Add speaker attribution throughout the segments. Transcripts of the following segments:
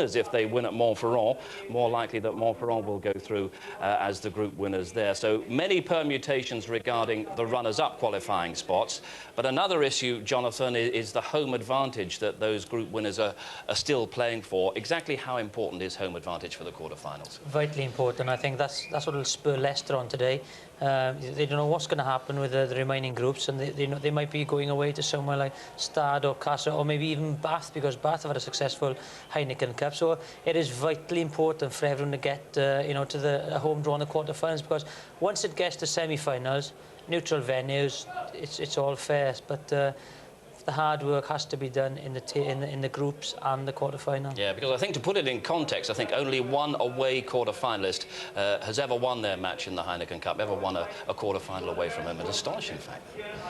Speaker 1: As if they win at Montferrand, more likely that Montferrand will go through as the group winners there. So many permutations regarding the runners-up qualifying spots. But another issue, Jonathan, is the home advantage that those group winners are still playing for. Exactly how important is home advantage for the quarterfinals? Vitally important. I think that's what will spur Leicester on today. They don't know what's going to happen with the remaining groups, and they might be going away to somewhere like Stade or Castle, or maybe even Bath, because Bath have had a successful Heineken Cup. So it is vitally important for everyone to get to the home draw in the quarterfinals, because once it gets to semi-finals, neutral venues, it's all fair. But the hard work has to be done in the groups and the quarterfinal. Yeah, because I think, to put it in context, I think only one away quarterfinalist has ever won their match in the Heineken Cup, ever won a quarterfinal away from home. An astonishing fact.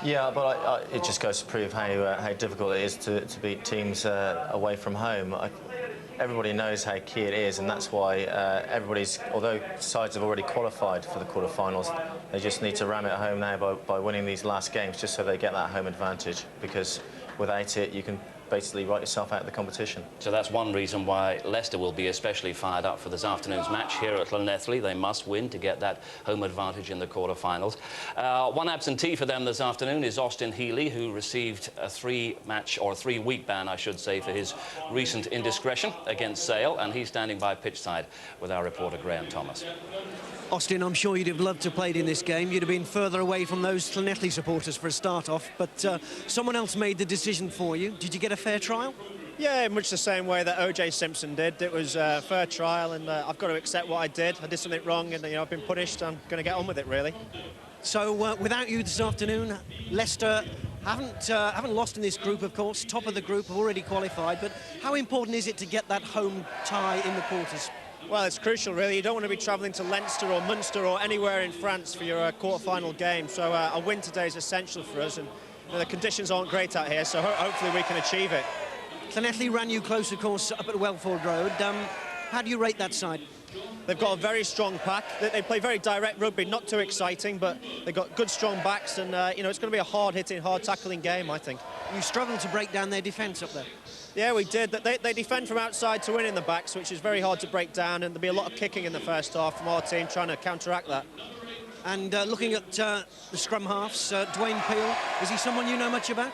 Speaker 1: Yeah, but it just goes to prove how difficult it is to beat teams away from home. Everybody knows how key it is, and that's why although sides have already qualified for the quarterfinals, they just need to ram it home now by winning these last games, just so they get that home advantage, because without it, you can basically write yourself out of the competition. So that's one reason why Leicester will be especially fired up for this afternoon's match here at Llanelli. They must win to get that home advantage in the quarterfinals. One absentee for them this afternoon is Austin Healey, who received a three-week ban, I should say, for his recent indiscretion against Sale, and he's standing by pitchside with our reporter Graham Thomas.
Speaker 2: Austin, I'm sure you'd have loved to have played in this game. You'd have been further away from those Llanelli supporters for a start-off, but someone else made the decision for you. Did you get a fair trial?
Speaker 3: Yeah, much the same way that O.J. Simpson did. It was a fair trial, and I've got to accept what I did. I did something wrong, and I've been punished. I'm going to get on with it, really.
Speaker 2: So, without you this afternoon, Leicester haven't lost in this group, of course. Top of the group, have already qualified. But how important is it to get that home tie in the quarters?
Speaker 3: Well, it's crucial, really. You don't want to be travelling to Leinster or Munster or anywhere in France for your quarter-final game. So a win today is essential for us, and the conditions aren't great out here, so hopefully we can achieve it.
Speaker 2: Llanelli ran you close, of course, up at Welford Road. How do you rate that side?
Speaker 3: They've got a very strong pack. They play very direct rugby, not too exciting, but they've got good, strong backs, and it's going to be a hard-hitting, hard-tackling game, I think.
Speaker 2: You struggled to break down their defence up there.
Speaker 3: Yeah, we did. They defend from outside to win in the backs, which is very hard to break down, and there'll be a lot of kicking in the first half from our team trying to counteract that.
Speaker 2: And looking at the scrum halves, Dwayne Peel, is he someone you know much about?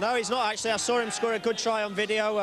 Speaker 3: No, he's not, actually. I saw him score a good try on video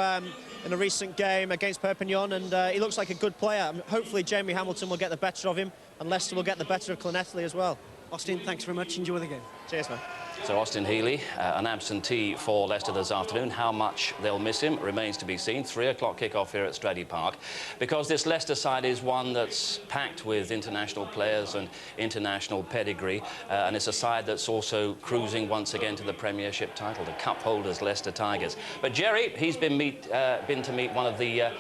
Speaker 3: in a recent game against Perpignan, and he looks like a good player. Hopefully Jamie Hamilton will get the better of him, and Leicester will get the better of Llanelli as well.
Speaker 2: Austin, thanks very much. Enjoy the game.
Speaker 3: Cheers, man.
Speaker 1: So Austin Healey, an absentee for Leicester this afternoon. How much they'll miss him remains to be seen. 3 o'clock kickoff here at Stradey Park, because this Leicester side is one that's packed with international players and international pedigree, and it's a side that's also cruising once again to the Premiership title, the cup holders, Leicester Tigers. But Jerry, he's been to meet one of the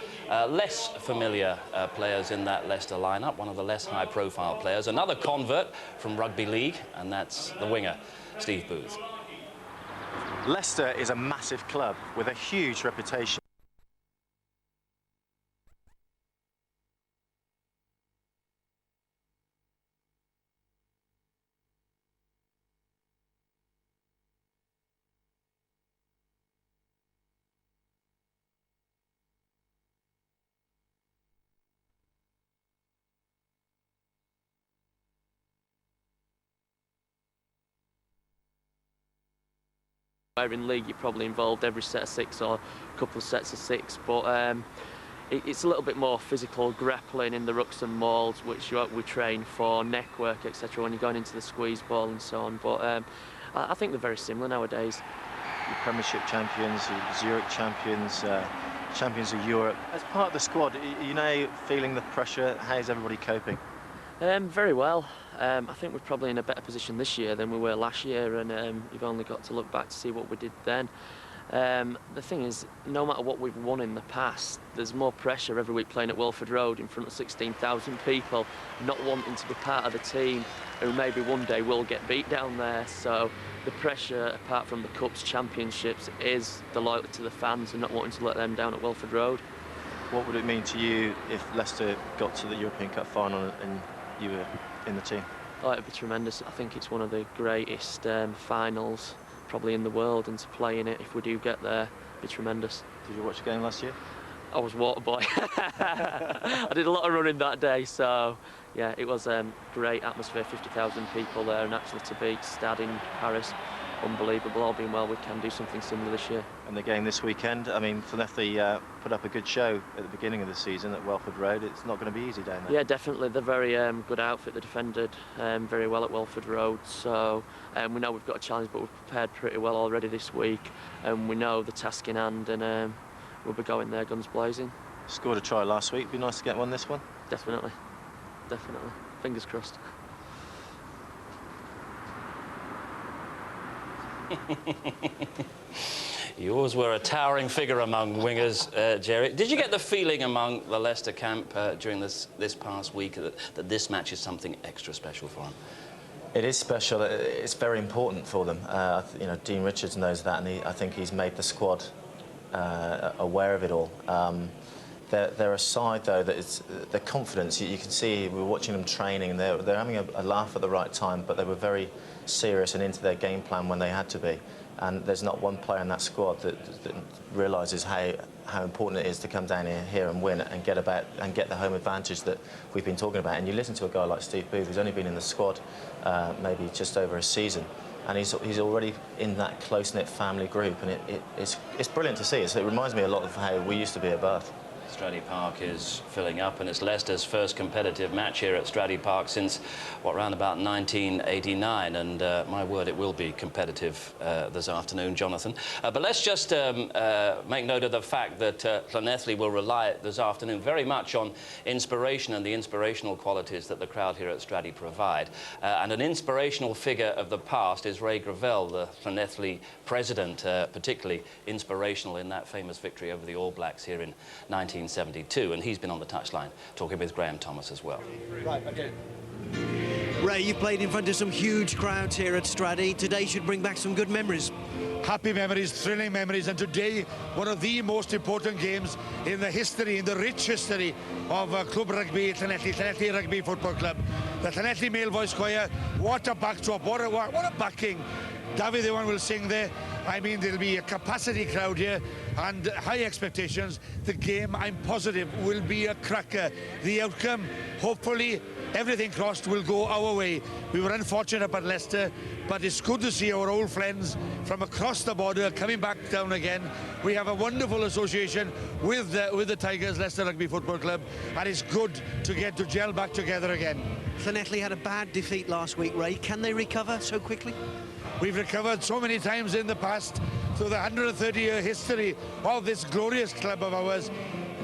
Speaker 1: less familiar players in that Leicester lineup, one of the less high-profile players, another convert from rugby league, and that's the winger, Steve Booth.
Speaker 4: Leicester is a massive club with a huge reputation.
Speaker 5: Where in league you're probably involved every set of 6 or a couple of sets of 6, but it's a little bit more physical grappling in the rucks and mauls, which we train for, neck work, etc. when you're going into the squeeze ball and so on. But I think they're very similar nowadays.
Speaker 4: You're Premiership champions, you're Zurich champions, champions of Europe. As part of the squad, are you now feeling the pressure? How's everybody coping?
Speaker 5: Very well. I think we're probably in a better position this year than we were last year, and you've only got to look back to see what we did then. The thing is, no matter what we've won in the past, there's more pressure every week playing at Welford Road in front of 16,000 people, not wanting to be part of the team who maybe one day will get beat down there. So the pressure, apart from the Cups, Championships, is the loyalty to the fans and not wanting to let them down at Welford Road.
Speaker 4: What would it mean to you if Leicester got to the European Cup final and you were in the team?
Speaker 5: Oh, it'd be tremendous. I think it's one of the greatest finals probably in the world, and to play in it if we do get there, it'd be tremendous.
Speaker 4: Did you watch the game last year?
Speaker 5: I was water boy. I did a lot of running that day, so yeah, it was great atmosphere, 50,000 people there, and actually to beat Stade in Paris, unbelievable. All being well, we can do something similar this year.
Speaker 4: And the game this weekend, I mean, Llanelli put up a good show at the beginning of the season at Welford Road. It's not going to be easy down there.
Speaker 5: Yeah, definitely. They're very good outfit. They defended very well at Welford Road, so we know we've got a challenge, but we've prepared pretty well already this week, and we know the task in hand, and we'll be going there guns blazing.
Speaker 4: Scored a try last week. Be nice to get one this one.
Speaker 5: Definitely. Fingers crossed.
Speaker 1: You always were a towering figure among wingers, Jerry. Did you get the feeling among the Leicester camp during this past week that this match is something extra special for them?
Speaker 4: It is special. It's very important for them. You know, Dean Richards knows that, and I think he's made the squad aware of it all. They're a side, though, that is the confidence. You can see we were watching them training, and they're having a laugh at the right time, but they were very serious and into their game plan when they had to be. And there's not one player in that squad that realises how important it is to come down here and win and get the home advantage that we've been talking about. And you listen to a guy like Steve Booth, who's only been in the squad maybe just over a season, and he's already in that close-knit family group, and it's brilliant to see. It reminds me a lot of how we used to be at Bath.
Speaker 1: Stradey Park is filling up, and it's Leicester's first competitive match here at Stradey Park since, around about 1989, and my word, it will be competitive this afternoon, Jonathan. But let's just make note of the fact that Llanelli will rely this afternoon very much on inspiration and the inspirational qualities that the crowd here at Stradey provide. And an inspirational figure of the past is Ray Gravel, the Llanelli president, particularly inspirational in that famous victory over the All Blacks here in 1972, and he's been on the touchline talking with Graham Thomas as well.
Speaker 2: Right, okay. Ray, you've played in front of some huge crowds here at Stradey. Today should bring back some good memories.
Speaker 6: Happy memories, thrilling memories, and today one of the most important games in the history, in the rich history of Club Rugby Llanelli Rugby Football Club. The Llanelli Male Voice Choir, what a backdrop, what a backing. David Ewan will sing there. I mean, there'll be a capacity crowd here and high expectations. The game, I'm positive, will be a cracker. The outcome, hopefully, everything crossed, will go our way. We were unfortunate up at Leicester, but it's good to see our old friends from across the border coming back down again. We have a wonderful association with the Tigers, Leicester Rugby Football Club, and it's good to get to gel back together again.
Speaker 2: Llanelli had a bad defeat last week, Ray. Can they recover so quickly?
Speaker 6: We've recovered so many times in the past through the 130-year history of this glorious club of ours.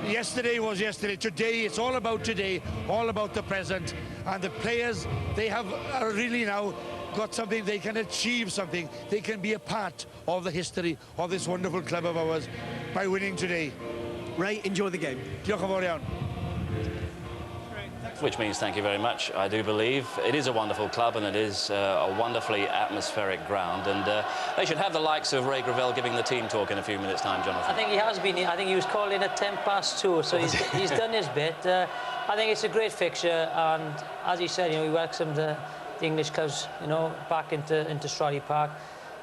Speaker 6: Yesterday was yesterday. Today, it's all about today, all about the present. And the players, they have really now got something, they can achieve something. They can be a part of the history of this wonderful club of ours by winning today.
Speaker 2: Ray, enjoy the game.
Speaker 6: Diolch yn fawr iawn.
Speaker 1: Which means thank you very much, I do believe. It is a wonderful club, and it is a wonderfully atmospheric ground, and they should have the likes of Ray Gravel giving the team talk in a few minutes' time, Jonathan.
Speaker 7: I think he has been. I think he was called in at 2:10, so he's done his bit. I think it's a great fixture, and as he said, he welcomed the English clubs, back into Stradey Park,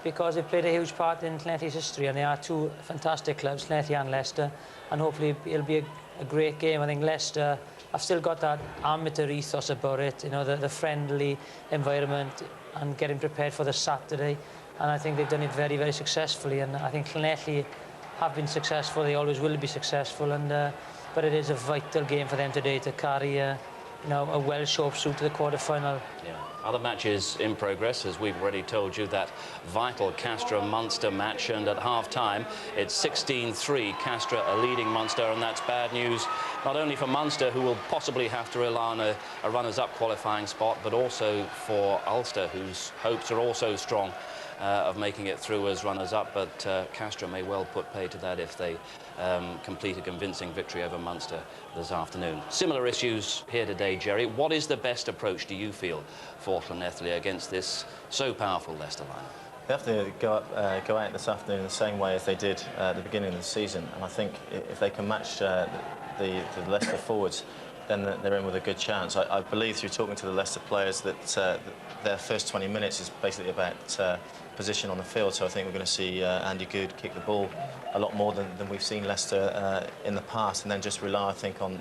Speaker 7: because they've played a huge part in Llanelli's history, and they are two fantastic clubs, Llanelli and Leicester, and hopefully it'll be a great game. I think Leicester, I've still got that amateur ethos about it, the friendly environment and getting prepared for the Saturday. And I think they've done it very, very successfully. And I think Llanelli have been successful. They always will be successful. And but it is a vital game for them today to carry a Welsh hopes through to the quarter-final.
Speaker 1: Yeah. Other matches in progress, as we've already told you, that vital Castres-Munster match, and at half-time it's 16-3, Castres a leading Munster, and that's bad news not only for Munster, who will possibly have to rely on a runners-up qualifying spot, but also for Ulster, whose hopes are also strong of making it through as runners-up, but Castres may well put pay to that if they complete a convincing victory over Munster this afternoon. Similar issues here today, Jerry. What is the best approach, do you feel, for Llanelli against this so powerful Leicester lineup?
Speaker 4: They have to go out this afternoon the same way as they did at the beginning of the season, and I think if they can match the Leicester forwards, then they're in with a good chance. I believe through talking to the Leicester players that their first 20 minutes is basically about position on the field. So I think we're going to see Andy Good kick the ball a lot more than we've seen Leicester in the past, and then just rely, I think, on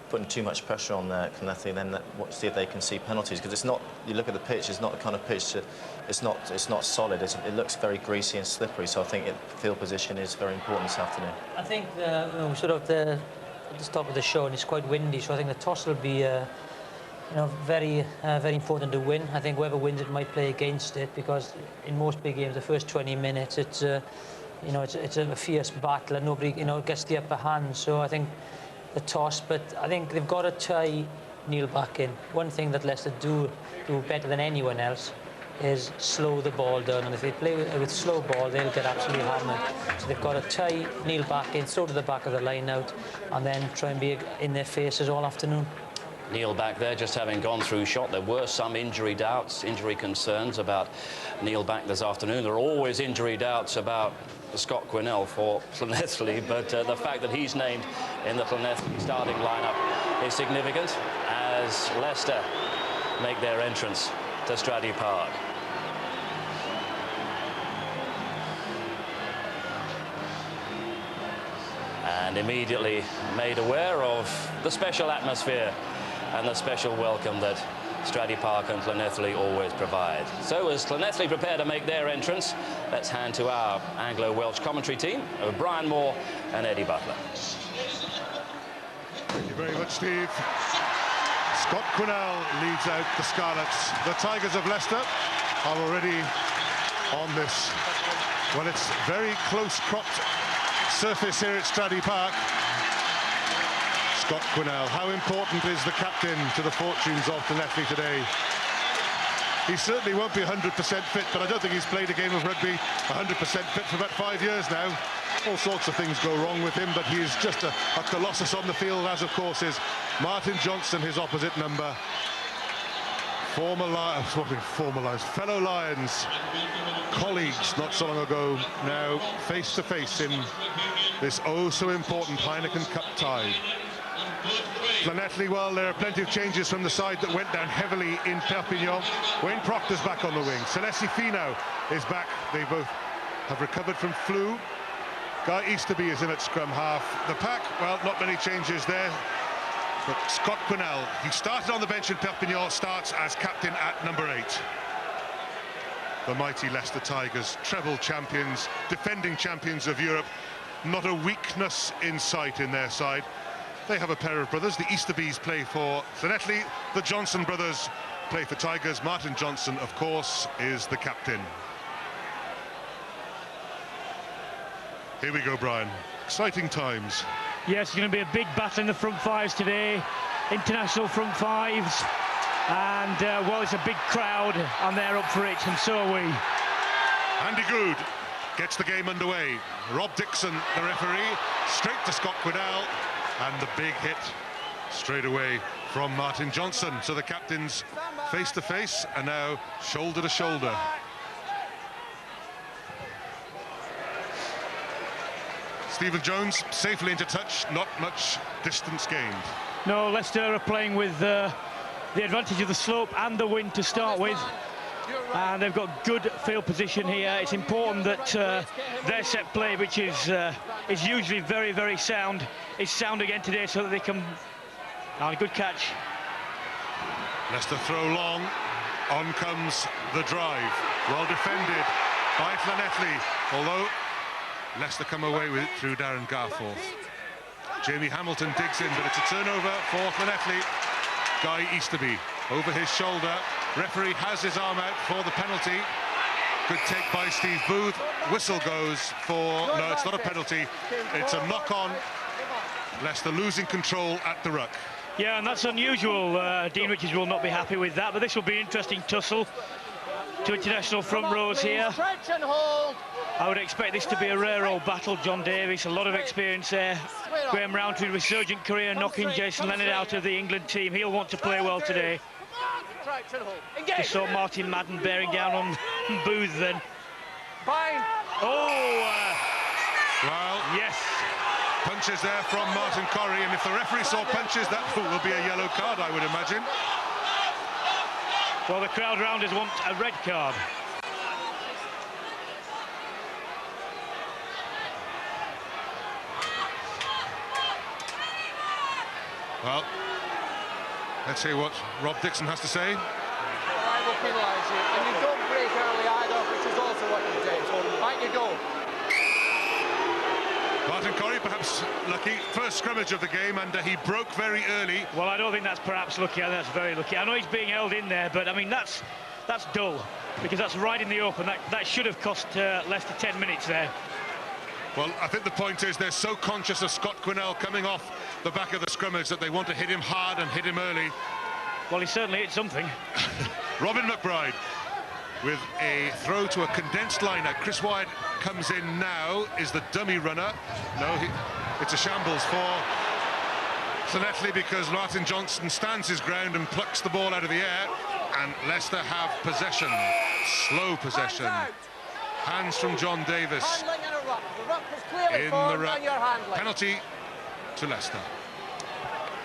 Speaker 4: putting too much pressure on Llanelli, and then see if they can see penalties, because it's not. You look at the pitch; it's not the kind of pitch that it's not solid. It looks very greasy and slippery. So I think field position is very important this afternoon.
Speaker 7: I think sort of at the start of the show, and it's quite windy, so I think the toss will be very important to win. I think whoever wins it might play against it, because in most big games, the first 20 minutes, it's a fierce battle and nobody gets the upper hand. So I think the toss, but I think they've got to tie Neil back in. One thing that Leicester do better than anyone else is slow the ball down, and if they play with slow ball, they'll get absolutely hammered. So they've got to tie Neil back in, throw to the back of the line out, and then try and be in their faces all afternoon.
Speaker 1: Neil back there just having gone through shot. There were some injury doubts, injury concerns about Neil back this afternoon. There are always injury doubts about Scott Quinnell for Llanelli, but the fact that he's named in the Llanelli starting lineup is significant as Leicester make their entrance to Stradey Park. And immediately made aware of the special atmosphere and the special welcome that Stradey Park and Llanelli always provide. So as Llanelli prepare to make their entrance, let's hand to our Anglo-Welsh commentary team of Brian Moore and Eddie Butler.
Speaker 8: Thank you very much, Steve. Scott Quinnell leads out the Scarlets. The Tigers of Leicester are already on this. Well, it's very close-cropped surface here at Stradey Park. Scott Quinnell, how important is the captain to the fortunes of Llanelli today? He certainly won't be 100% fit, but I don't think he's played a game of rugby 100% fit for about 5 years now. All sorts of things go wrong with him, but he is just a colossus on the field, as of course is Martin Johnson, his opposite number. Fellow Lions, colleagues not so long ago, now face to face in this oh so important Heineken Cup tie. Llanelli, well, there are plenty of changes from the side that went down heavily in Perpignan. Wayne Proctor's back on the wing. Celeste Fino is back. They both have recovered from flu. Guy Easterby is in at scrum half. The pack, well, not many changes there. But Scott Quinnell, he started on the bench in Perpignan, starts as captain at number 8. The mighty Leicester Tigers, treble champions, defending champions of Europe. Not a weakness in sight in their side. They have a pair of brothers. The Easterbys play for Llanelli. The Johnson brothers play for Tigers. Martin Johnson, of course, is the captain. Here we go, Brian. Exciting times.
Speaker 9: Yes, it's going to be a big battle in the front fives today. International front fives. And, well, it's a big crowd, and they're up for it, and so are we.
Speaker 8: Andy Good gets the game underway. Rob Dixon, the referee, straight to Scott Quinnell. And the big hit straight away from Martin Johnson. So the captains face to face and now shoulder to shoulder. Stephen Jones safely into touch, not much distance gained.
Speaker 9: No, Leicester are playing with the advantage of the slope and the wind to start with. And they've got good field position here. It's important that their set play, which is usually very, very sound, is sound again today, so that they can... Oh, good catch.
Speaker 8: Leicester throw long. On comes the drive. Well defended by Llanelli, although Leicester come away with it through Darren Garforth. Jamie Hamilton digs in, but it's a turnover for Llanelli. Guy Easterby over his shoulder. Referee has his arm out for the penalty. Good take by Steve Booth. Whistle goes for... No, it's not a penalty. It's a knock-on. Leicester losing control at the ruck.
Speaker 9: Yeah, and that's unusual. Dean Richards will not be happy with that, but this will be an interesting tussle. Two international front rows here. I would expect this to be a rare old battle. John Davis, a lot of experience there. Graham Rowntree, resurgent career, knocking Jason Leonard out of the England team. He'll want to play well today. Just saw Martin Madden bearing down on Booth then. Oh!
Speaker 8: Well,
Speaker 9: yes.
Speaker 8: Punches there from Martin Corrie, and if the referee saw punches, that will be a yellow card, I would imagine.
Speaker 9: Well, the crowd round us want a red card.
Speaker 8: Well, let's hear what Rob Dixon has to say.
Speaker 10: I will penalise you, and you don't break early either, which is also what you do. So back you go.
Speaker 8: Martin Corrie perhaps lucky. First scrummage of the game, and he broke very early.
Speaker 9: Well, I don't think that's perhaps lucky. I think that's very lucky. I know he's being held in there, but I mean that's dull, because that's right in the open. That should have cost Leicester 10 minutes there.
Speaker 8: Well, I think the point is they're so conscious of Scott Quinnell coming off the back of the scrummage that they want to hit him hard and hit him early.
Speaker 9: Well, he certainly hit something.
Speaker 8: Robin McBride with a throw to a condensed liner. Chris Wyatt comes in now, is the dummy runner. No, it's a shambles for Llanelli, because Martin Johnson stands his ground and plucks the ball out of the air, and Leicester have possession. Slow possession. Hands from John Davis. In the ruck. Penalty to Leicester.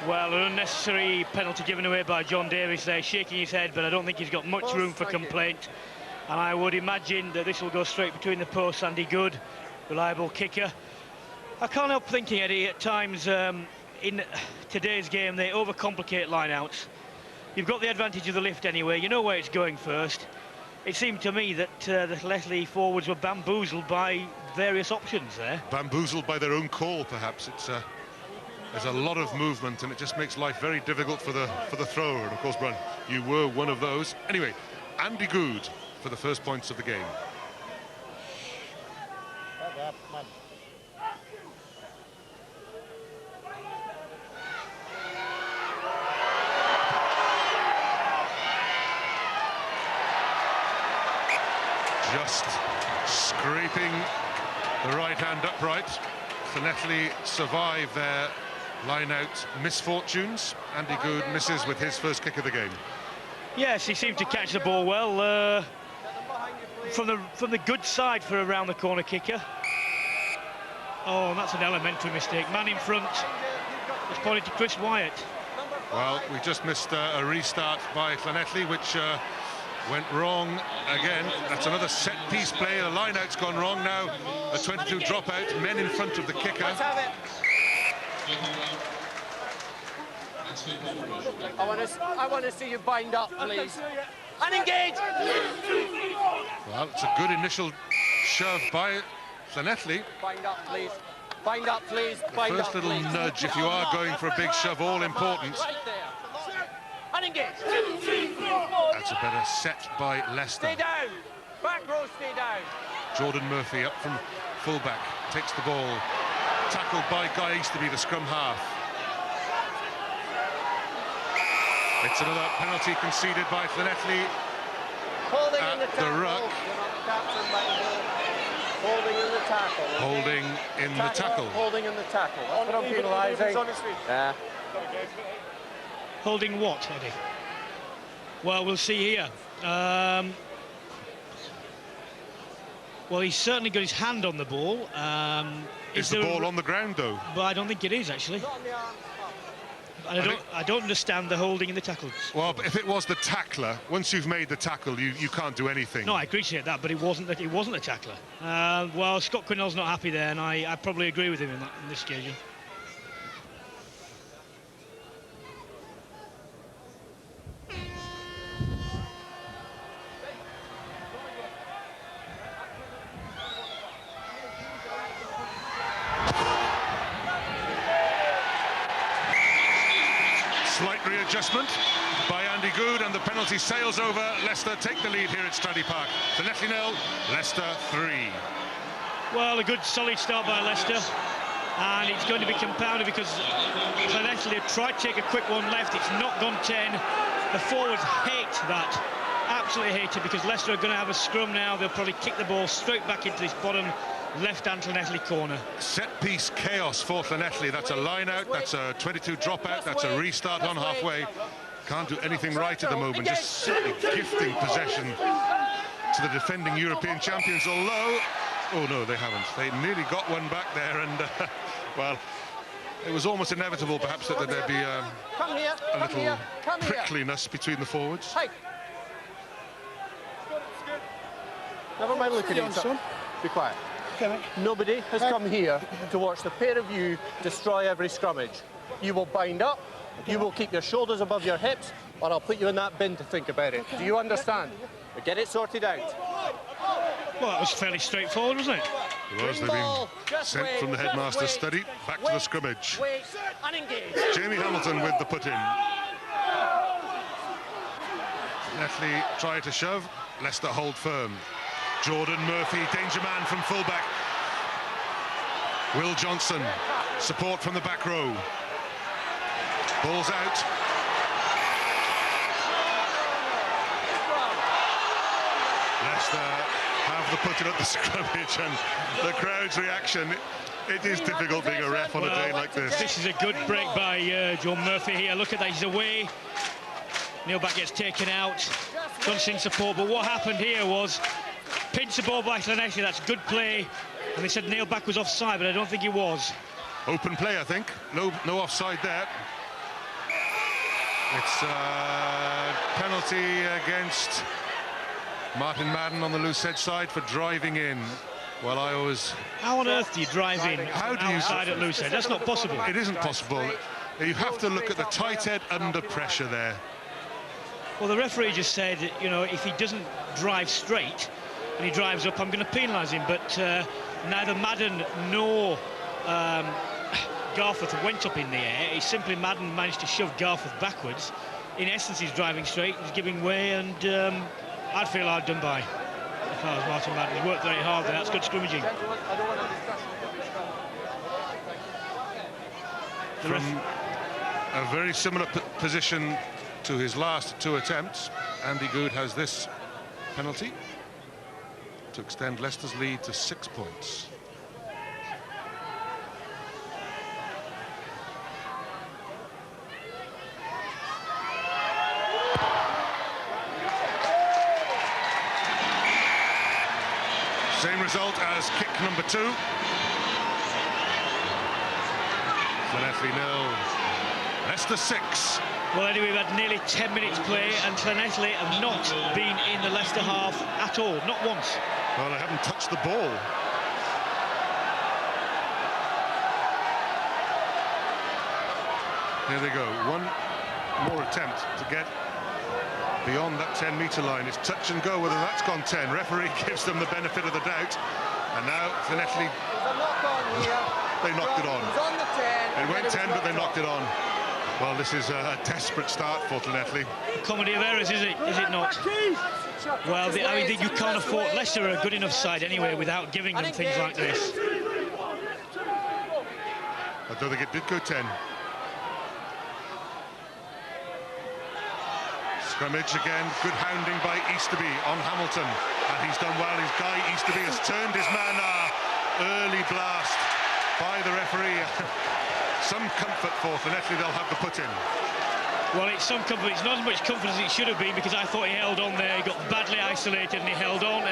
Speaker 9: Well, an unnecessary penalty given away by John Davis there, shaking his head, but I don't think he's got much room for complaint. And I would imagine that this will go straight between the posts. Andy Good, reliable kicker. I can't help thinking, Eddie, at times in today's game they overcomplicate line-outs. You've got the advantage of the lift anyway, you know where it's going first. It seemed to me that the Leicester forwards were bamboozled by various options there.
Speaker 8: Bamboozled by their own call, perhaps. There's a lot of movement, and it just makes life very difficult for the thrower. And of course, Brian, you were one of those. Anyway, Andy Good for the first points of the game. Just scraping the right hand upright. Llanelli survive their line-out misfortunes. Andy Good misses with his first kick of the game.
Speaker 9: Yes, he seemed to catch the ball well from the good side for a round the corner kicker. Oh, that's an elementary mistake. Man in front. It's pointed to Chris Wyatt.
Speaker 8: Well, we just missed a restart by Llanelli, which went wrong again. That's another set-piece play. The line-out's gone wrong now. A 22 dropout. Men in front of the kicker.
Speaker 10: I want to see you bind up, please. And engage!
Speaker 8: Well, it's a good initial shove by Llanelli.
Speaker 10: Bind up, please. Bind up, please. Bind
Speaker 8: First
Speaker 10: up,
Speaker 8: little
Speaker 10: please.
Speaker 8: nudge, if you are going for a big shove, all important.
Speaker 10: Right there. And engage!
Speaker 8: That's a better set by Leicester.
Speaker 10: Stay down. Back row, stay down.
Speaker 8: Jordan Murphy up from fullback, takes the ball. Tackled by Guy Easterby, the scrum half. It's another penalty conceded by Llanelli at the ruck.
Speaker 10: Holding in the tackle.
Speaker 8: Holding in the tackle.
Speaker 10: Holding in the tackle. That's what I'm penalising. Yeah.
Speaker 9: Holding what, Eddie? Well, we'll see here. Well, he's certainly got his hand on the ball.
Speaker 8: Is the ball on the ground, though?
Speaker 9: But I don't think it is, actually. I don't understand the holding in the tackles. Well,
Speaker 8: if it was the tackler, once you've made the tackle, you can't do anything.
Speaker 9: No, I appreciate that, but it wasn't the tackler. Well, Scott Quinnell's not happy there, and I probably agree with him in this occasion.
Speaker 8: Slight readjustment by Andy Good, and the penalty sails over. Leicester take the lead here at Stradey Park. Llanelli 0, Leicester 3.
Speaker 9: Well, a good solid start by Leicester, and it's going to be compounded because Llanelli have tried to take a quick one left. It's not gone 10. The forwards hate that, absolutely hate it, because Leicester are going to have a scrum now. They'll probably kick the ball straight back into this bottom left-hand Llanelli corner.
Speaker 8: Set-piece chaos for Llanelli. That's a line-out, that's a 22 dropout, that's a restart on halfway. Can't do anything right at the moment, just simply gifting possession to the defending European champions, although... Oh, no, they haven't. They nearly got one back there, and, well, it was almost inevitable, perhaps, that there'd be a little prickliness between the forwards.
Speaker 10: Hey. Never mind looking at each other. Be quiet. Nobody has come here to watch the pair of you destroy every scrummage. you will bind up, you will keep your shoulders above your hips, or I'll put you in that bin to think about it. Do you understand? But get it sorted out.
Speaker 9: Well, that was fairly straightforward, wasn't it?
Speaker 8: It was. They've been sent from the headmaster's study back to the scrimmage.
Speaker 10: Wait, and engage.
Speaker 8: Jamie Hamilton with the put-in. Leftley tried to shove. Leicester hold firm. Jordan Murphy, danger man from fullback. Will Johnson, support from the back row. Ball's out. Leicester have the put-in at the scrimmage, and the crowd's reaction. It is difficult being a ref on a day like this.
Speaker 9: This is a good break by John Murphy here. Look at that, he's away. Neilback gets taken out. Johnson support, but what happened here was pinch the ball by Llanelli. That's good play. And they said Neilback was offside, but I don't think he was.
Speaker 8: Open play, I think. No offside there. It's a penalty against Martin Madden on the loose head side for driving in. Well, I always...
Speaker 9: How on earth do you drive in outside at loose head? That's not possible.
Speaker 8: It isn't possible. You have to look at the tight head under pressure there.
Speaker 9: Well, the referee just said, you know, if he doesn't drive straight and he drives up, I'm going to penalise him. But neither Madden nor Garforth went up in the air. It's simply Madden managed to shove Garforth backwards. In essence, he's driving straight, he's giving way, and I'd feel hard done by if I was Martin Madden. He's worked very hard there. That's good scrimmaging.
Speaker 8: From a very similar position to his last two attempts, Andy Goode has this penalty to extend Leicester's lead to 6 points. Same result as kick number 2. Llanelli 0, Leicester 6.
Speaker 9: Well, anyway, we've had nearly 10 minutes play, and Llanelli have not been in the Leicester half at all, not once.
Speaker 8: Well, they haven't touched the ball. Here they go. One more attempt to get beyond that 10-metre line. It's touch and go, whether that's gone 10. Referee gives them the benefit of the doubt. And now Llanelli, they knocked it on. It went 10, but they knocked it on. Well, this is a desperate start for Llanelli.
Speaker 9: Comedy of errors, is it? Is it not? Well, I mean, you can't afford... Leicester are a good enough side anyway without giving them things like this.
Speaker 8: I don't think it did go 10. Scrimmage again, good hounding by Easterby on Hamilton, and he's done well. His guy Easterby has turned his man. Early blast by the referee. Some comfort for Llanelli, they'll have the put-in.
Speaker 9: Well, it's some comfort. It's not as much comfort as it should have been, because I thought he held on there. He got badly isolated and he held on.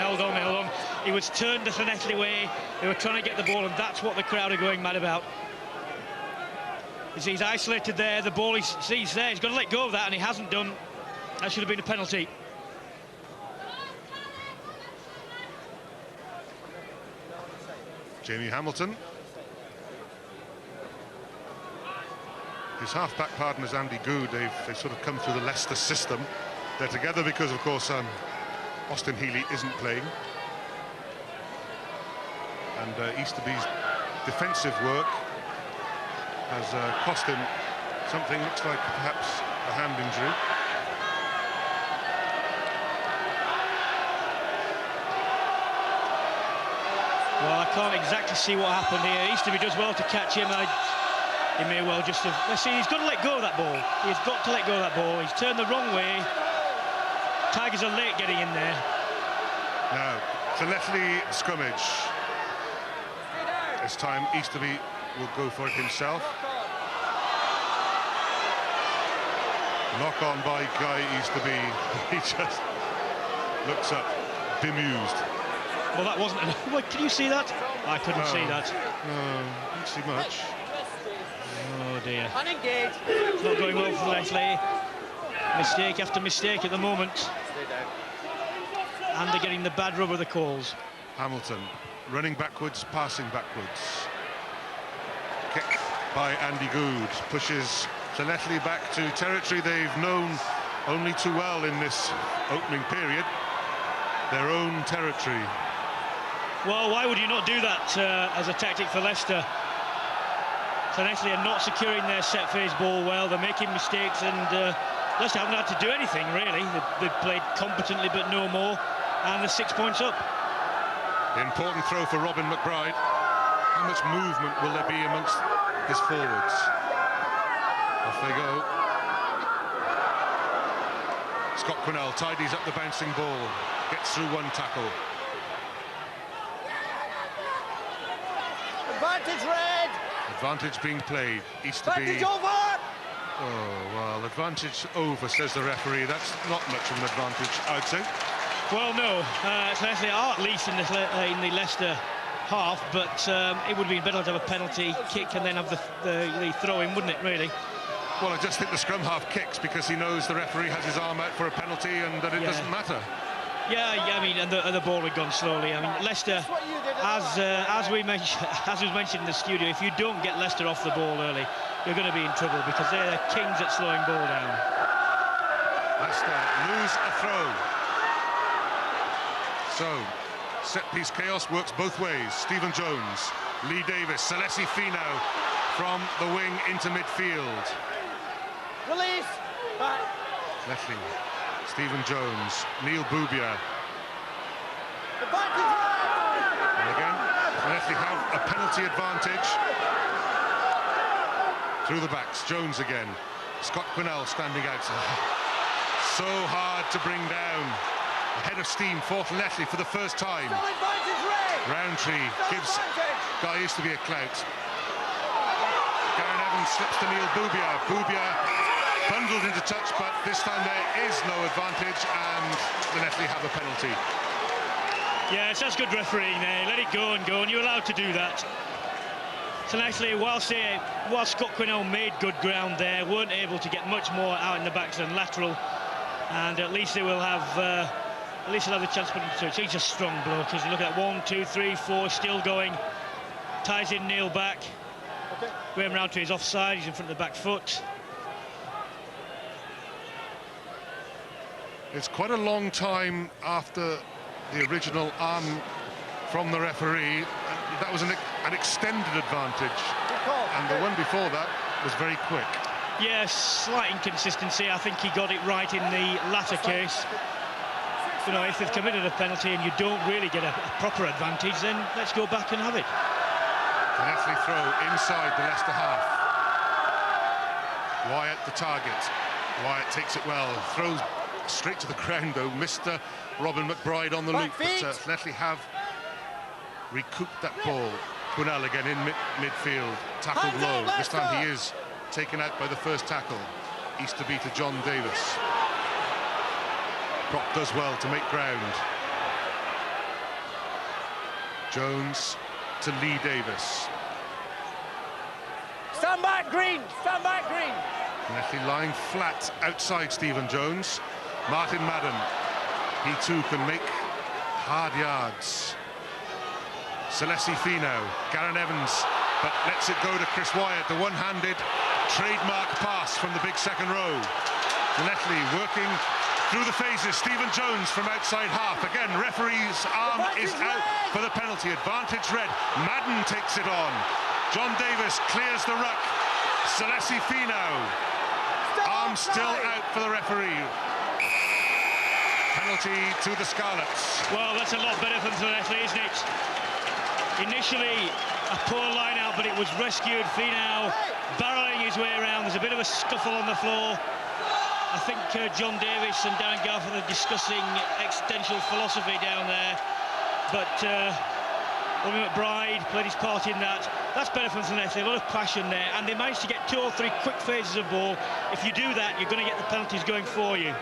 Speaker 9: He was turned the Llanelli way. They were trying to get the ball, and that's what the crowd are going mad about. He's isolated there. The ball he's there. He's got to let go of that, and he hasn't done. That should have been a penalty.
Speaker 8: Jamie Hamilton. His half-back partners, Andy Goode, they've sort of come through the Leicester system. They're together because, of course, Austin Healy isn't playing. And Easterby's defensive work has cost him something, looks like perhaps a hand injury.
Speaker 9: Well, I can't exactly see what happened here. Easterby does well to catch him. He may well just have... Let's see, he's got to let go of that ball. He's got to let go of that ball. He's turned the wrong way. Tigers are late getting in there.
Speaker 8: Now, Llanelli scrummage. This time, Easterby will go for it himself. Knock on by Guy Easterby. He just looks up, bemused.
Speaker 9: Well, that wasn't enough. Wait, can you see that? I couldn't see that.
Speaker 8: No, didn't see much.
Speaker 9: Oh dear. It's not going well for Llanelli. Mistake after mistake at the moment. And they're getting the bad rub of the calls.
Speaker 8: Hamilton running backwards, passing backwards. Kick by Andy Good. Pushes Llanelli back to territory they've known only too well in this opening period. Their own territory.
Speaker 9: Well, why would you not do that as a tactic for Leicester? Llanelli are not securing their set-phase ball well. They're making mistakes, and Leicester haven't had to do anything, really. They've played competently, but no more, and they're 6 points up.
Speaker 8: Important throw for Robin McBride. How much movement will there be amongst his forwards? Off they go. Scott Quinnell tidies up the bouncing ball, gets through one tackle.
Speaker 10: Advantage red!
Speaker 8: Advantage being played. Easterby.
Speaker 10: Advantage over!
Speaker 8: Oh, well, advantage over, says the referee. That's not much of an advantage, I'd say.
Speaker 9: Well, no. Llanelli are at least in the Leicester half, but it would be better to have a penalty kick and then have the throw-in, wouldn't it, really?
Speaker 8: Well, I just think the scrum half kicks because he knows the referee has his arm out for a penalty and that it doesn't matter.
Speaker 9: Yeah, I mean, and the ball had gone slowly. I mean, Leicester, as was mentioned in the studio, if you don't get Leicester off the ball early, you're going to be in trouble because they're the kings at slowing ball down.
Speaker 8: Leicester lose a throw. So, set-piece chaos works both ways. Stephen Jones, Lee Davis, Celesi Finau from the wing into midfield.
Speaker 10: Release! Back.
Speaker 8: Leslie, Stephen Jones, Neil Bubia.
Speaker 10: Advantage red!
Speaker 8: And again, Leslie have a penalty advantage. Through the backs, Jones again. Scott Quinnell standing outside. So hard to bring down. A head of steam for Llanelli for the first time. Roundtree gives guy used to be a clout. Garen Evans slips to Neil Bubia. Bubia bundled into touch, but this time there is no advantage, and Llanelli have a penalty.
Speaker 9: Yes, that's good refereeing there. Let it go, and you're allowed to do that. So nicely, whilst Scott Quinnell made good ground there, weren't able to get much more out in the backs than lateral, and at least they will have the chance to put him through. He's a strong bloke. As you look at 1, 2, 3, 4, still going. Ties in Neil back. Okay. Graham Roundtree is offside. He's in front of the back foot.
Speaker 8: It's quite a long time after the original arm from the referee. That was an extended advantage, and the one before that was very quick.
Speaker 9: Yes, slight inconsistency. I think he got it right in the latter case. You know, if they've committed a penalty and you don't really get a proper advantage, then let's go back and have it.
Speaker 8: Llanelli throw inside the Leicester half. Wyatt the target. Wyatt takes it well, throws straight to the ground though. Mr. Robin McBride on the loop, but Llanelli have recouped that ball. Quinnell again in midfield, tackled low. This time he is taken out by the first tackle. Easterby to John Davis. Prop does well to make ground. Jones to Lee Davis.
Speaker 10: Stand back, Green! Stand back, Green!
Speaker 8: Llanelli lying flat outside Stephen Jones. Martin Madden, he too can make hard yards. Celesi Finau, Garen Evans, but lets it go to Chris Wyatt. The one-handed trademark pass from the big second row. Llanelli working through the phases. Stephen Jones from outside half. Again, referee's arm is out for the penalty. Advantage red. Madden takes it on. John Davis clears the ruck. Celesi Finau. Arm still out for the referee. Penalty to the Scarlets.
Speaker 9: Well, that's a lot better from Llanelli, isn't it? Initially, a poor line out, but it was rescued. Finau barrelling his way around. There's a bit of a scuffle on the floor. I think John Davis and Darren Garforth are discussing extensional philosophy down there. But William McBride played his part in that. That's better from Llanelli, a lot of passion there. And they managed to get 2 or 3 quick phases of ball. If you do that, you're going to get the penalties going for you.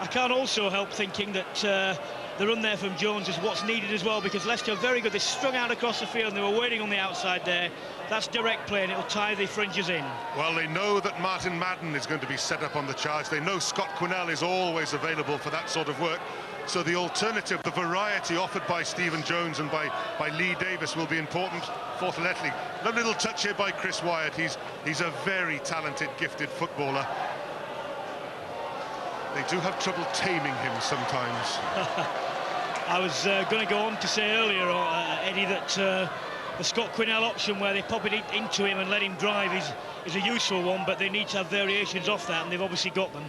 Speaker 9: I can't also help thinking that the run there from Jones is what's needed as well, because Leicester are very good. They strung out across the field and they were waiting on the outside there. That's direct play and it'll tie the fringes in.
Speaker 8: Well, they know that Martin Madden is going to be set up on the charge. They know Scott Quinnell is always available for that sort of work. So the alternative, the variety offered by Stephen Jones and by Lee Davis will be important for Llanelli. A little touch here by Chris Wyatt. He's a very talented, gifted footballer. They do have trouble taming him sometimes.
Speaker 9: I was going to go on to say earlier, Eddie, that the Scott Quinnell option where they pop it into him and let him drive is a useful one, but they need to have variations off that, and they've obviously got them.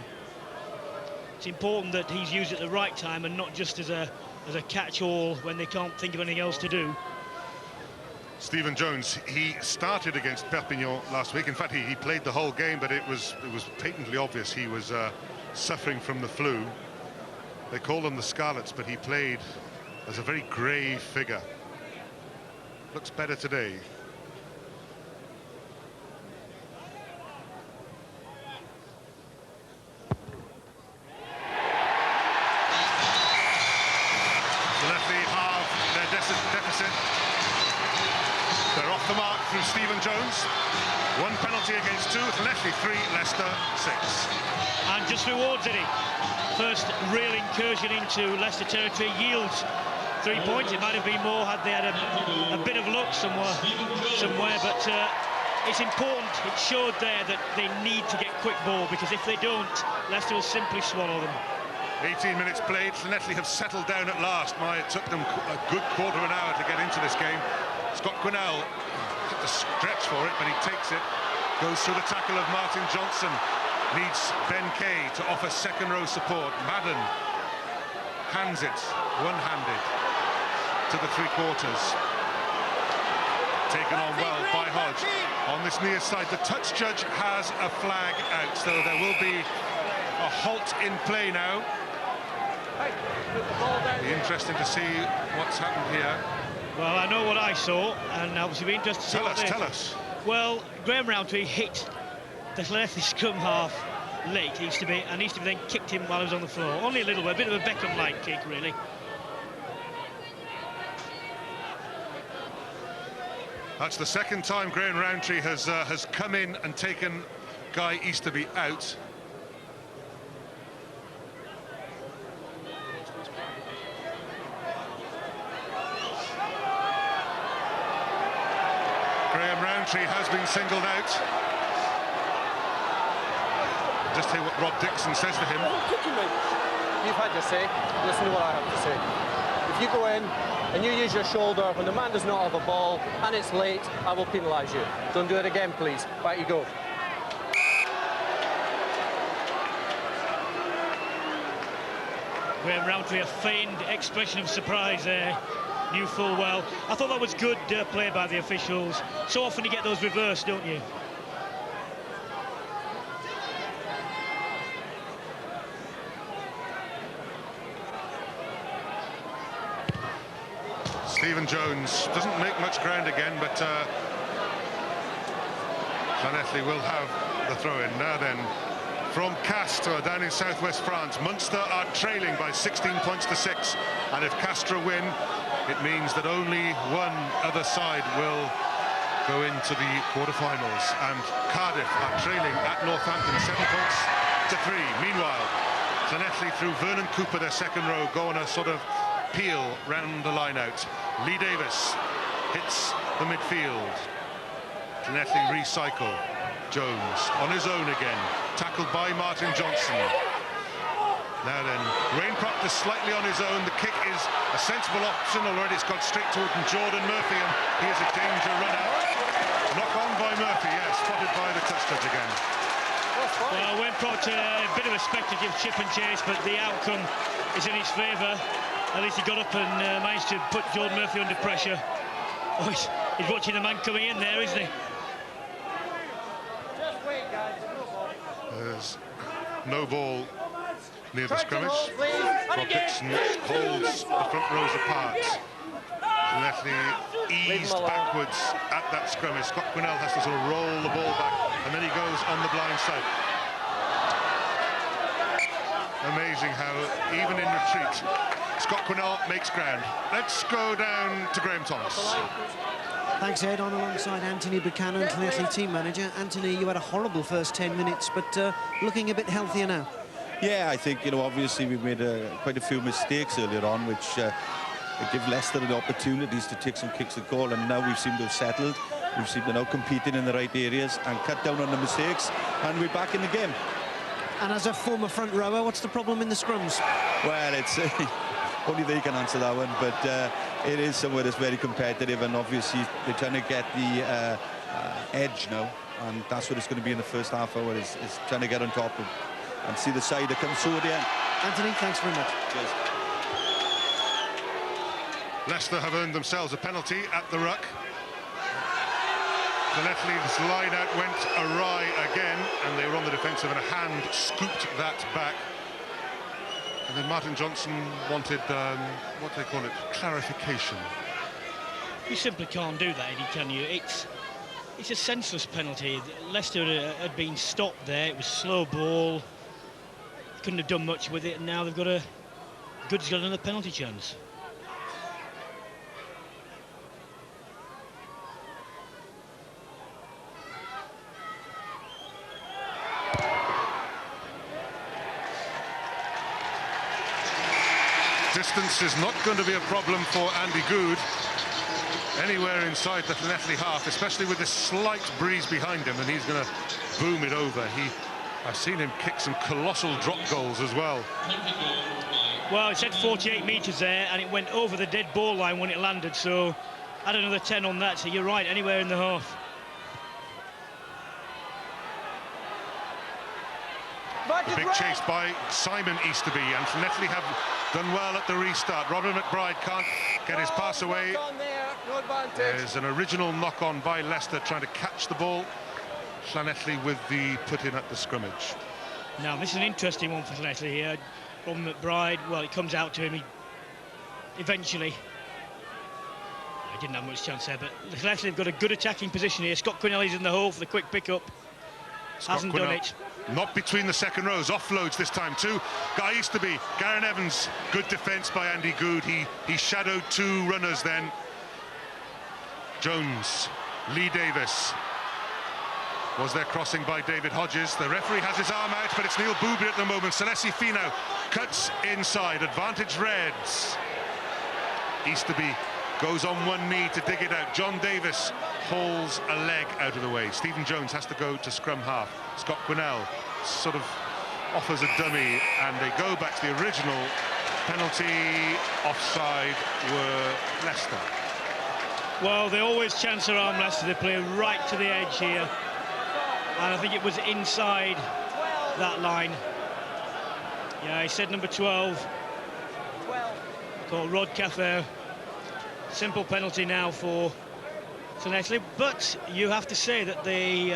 Speaker 9: It's important that he's used at the right time and not just as a catch-all when they can't think of anything else to do.
Speaker 8: Stephen Jones, he started against Perpignan last week. In fact, he played the whole game, but it was patently obvious he was suffering from the flu. They called him the Scarlets, but he played as a very grey figure. Looks better today. Llanelli have their deficit. They're off the mark through Stephen Jones. 1 penalty against 2. Llanelli 3, Leicester 6.
Speaker 9: And just rewards it. First real incursion into Leicester territory, yields 3 points. It might have been more had they had a bit of luck somewhere, but it's important. It showed there that they need to get quick ball, because if they don't, Leicester will simply swallow them.
Speaker 8: 18 minutes played. Llanelli have settled down at last. It took them a good quarter of an hour to get into this game. Scott Quinnell had to stretch for it, but he takes it. Goes through the tackle of Martin Johnson. Needs Ben Kay to offer second row support. Madden hands it one-handed to the three-quarters. Taken on well by Hodge. On this near side, the touch judge has a flag out, so there will be a halt in play now. Be interesting to see what's happened here.
Speaker 9: Well, I know what I saw, and obviously be interested to see
Speaker 8: Tell us.
Speaker 9: Well, Graham Rowntree hit the Llanelli scrum half late, needs to be then kicked him while he was on the floor. Only a little bit, a bit of a Beckham-like kick, really.
Speaker 8: That's the second time Graham Rowntree has come in and taken Guy Easterby out. Graham Rowntree has been singled out. Just hear what Rob Dixon says to him.
Speaker 10: You've had your say. Listen to what I have to say. If you go in and you use your shoulder when the man does not have a ball and it's late, I will penalise you. Don't do it again, please. Back you go.
Speaker 9: Graham Rowntree, a feigned expression of surprise there. Knew full well. I thought that was good play by the officials. So often you get those reversed, don't you?
Speaker 8: Stephen Jones doesn't make much ground again, but Llanelli will have the throw-in. Now then, from Castres down in southwest France, Munster are trailing by 16 points to 6, and if Castres win, it means that only one other side will go into the quarterfinals, and Cardiff are trailing at Northampton 7 points to 3. Meanwhile, Llanelli through Vernon Cooper, their second row, go on a sort of peel round the line out. Lee Davis hits the midfield. Llanelli recycle. Jones on his own again, tackled by Martin Johnson. Now then, Wayne Proctor slightly on his own. The kick is a sensible option already. It's gone straight toward Jordan Murphy, and he is a danger runner. Knock on by Murphy, yes, spotted by the touch judge again.
Speaker 9: Well, Wayne Proctor, a bit of a speculative chip and chase, but the outcome is in his favour. At least he got up and managed to put Jordan Murphy under pressure. Oh, he's watching the man coming in there, isn't he?
Speaker 8: There's no ball near the scrimmage. Rob Dixon holds the front rows apart. Llanelli eased backwards at that scrimmage. Scott Quinnell has to sort of roll the ball back, and then he goes on the blind side. Amazing how, even in retreat, Scott Quinnell makes ground. Let's go down to Graham Thomas.
Speaker 2: Thanks, Ed. On alongside Anthony Buchanan, Llanelli team manager. Anthony, you had a horrible first 10 minutes, but looking a bit healthier now.
Speaker 11: Yeah, I think, you know, obviously we've made quite a few mistakes earlier on, which give Leicester the opportunities to take some kicks at goal, and now we've seemed to have settled. We've seemed to now competing in the right areas and cut down on the mistakes, and we're back in the game.
Speaker 2: And as a former front rower, what's the problem in the scrums?
Speaker 11: Well, it's only they can answer that one, but it is somewhere that's very competitive, and obviously they're trying to get the edge now, and that's what it's going to be in the first half hour, is trying to get on top of and see the side that comes through at the end.
Speaker 2: Anthony, thanks very much.
Speaker 11: Cheers.
Speaker 8: Leicester have earned themselves a penalty at the ruck. Llanelli's line out went awry again, and they were on the defensive, and a hand scooped that back. And then Martin Johnson wanted, what they call it, clarification.
Speaker 9: You simply can't do that, Eddie, can you? It's a senseless penalty. Leicester had been stopped there. It was slow ball. Couldn't have done much with it, and now they've got another penalty chance.
Speaker 8: Distance is not going to be a problem for Andy Good anywhere inside the Llanelli half, especially with this slight breeze behind him, and he's going to boom it over. I've seen him kick some colossal drop goals as well.
Speaker 9: Well, it's at 48 metres there, and it went over the dead ball line when it landed, so add another 10 on that, so you're right, anywhere in the half.
Speaker 8: The big chase by Simon Easterby, and Llanelli have done well at the restart. Robin McBride can't get his pass away. There's an original knock-on by Leicester trying to catch the ball. Llanelli with the put-in at the scrimmage.
Speaker 9: Now, this is an interesting one for Llanelli here. Robin McBride, well, it comes out to him. Eventually. He didn't have much chance there, but Llanelli have got a good attacking position here. Scott Quinnell's in the hole for the quick pick-up. Hasn't done it.
Speaker 8: Not between the second rows, offloads this time too. Guy Easterby, Garen Evans, good defence by Andy Good. He shadowed two runners then. Jones, Lee Davis. Was there crossing by David Hodges? The referee has his arm out, but it's Neil Booby at the moment. Celesi Finau cuts inside, advantage Reds. Easterby goes on one knee to dig it out. John Davis hauls a leg out of the way. Stephen Jones has to go to scrum half. Scott Quinnell sort of offers a dummy, and they go back to the original penalty. Offside were Leicester.
Speaker 9: Well, they always chance their arm, Leicester. They play right to the edge here, and I think it was inside that line. Yeah, he said number 12, called Rod Cafer. Simple penalty now for Llanelli, but you have to say that they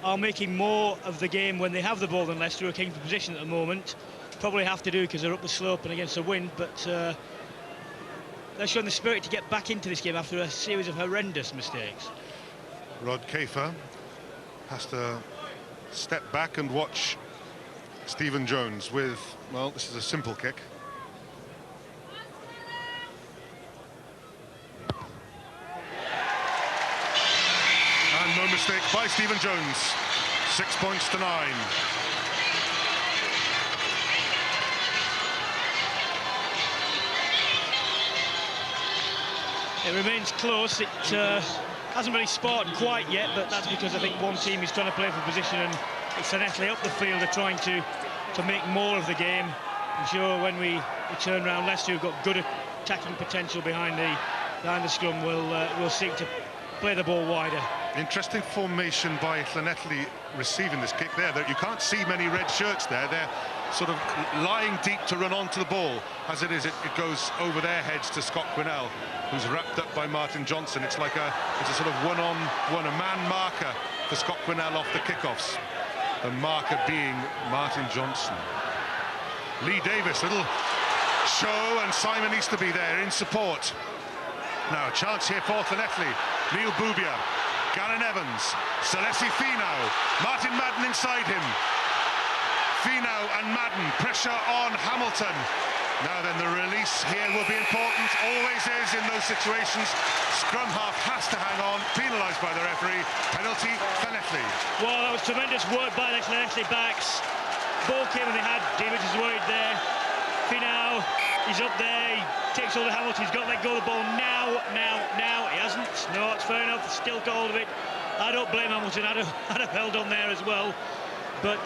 Speaker 9: are making more of the game when they have the ball than Leicester, who are keeping position at the moment. Probably have to do because they're up the slope and against the wind, but they're showing the spirit to get back into this game after a series of horrendous mistakes.
Speaker 8: Rod Cafer has to step back and watch Stephen Jones with, well, this is a simple kick. And no mistake by Stephen Jones. 6 points to 9.
Speaker 9: It remains close. It hasn't really sparked quite yet, but that's because I think one team is trying to play for position, and it's Llanelli up the field. They're trying to make more of the game. I'm sure when we turn around, Leicester, who've got good attacking potential behind the scrum, will seek to play the ball wider.
Speaker 8: Interesting formation by Llanelli receiving this kick there. You can't see many red shirts there. They're sort of lying deep to run onto the ball. As it is, it goes over their heads to Scott Quinnell, who's wrapped up by Martin Johnson. It's a sort of one-on-one, a man marker for Scott Quinnell off the kickoffs. The marker being Martin Johnson. Lee Davis, little show, and Simon Easterby there in support. Now a chance here for Llanelli. Neil Bubia, Garen Evans, Celesi Finau, Martin Madden inside him. Finau and Madden, pressure on Hamilton. Now then, the release here will be important, always is in those situations. Scrum half has to hang on, penalised by the referee. Penalty, Llanelli.
Speaker 9: Well, that was tremendous work by the Llanelli backs. Ball came and they had David is worried there. Finau, he's up there, he takes hold of Hamilton, he's got to let go of the ball now. He hasn't. No, it's fair enough, still got hold of it. I don't blame Hamilton, I'd have held on there as well. But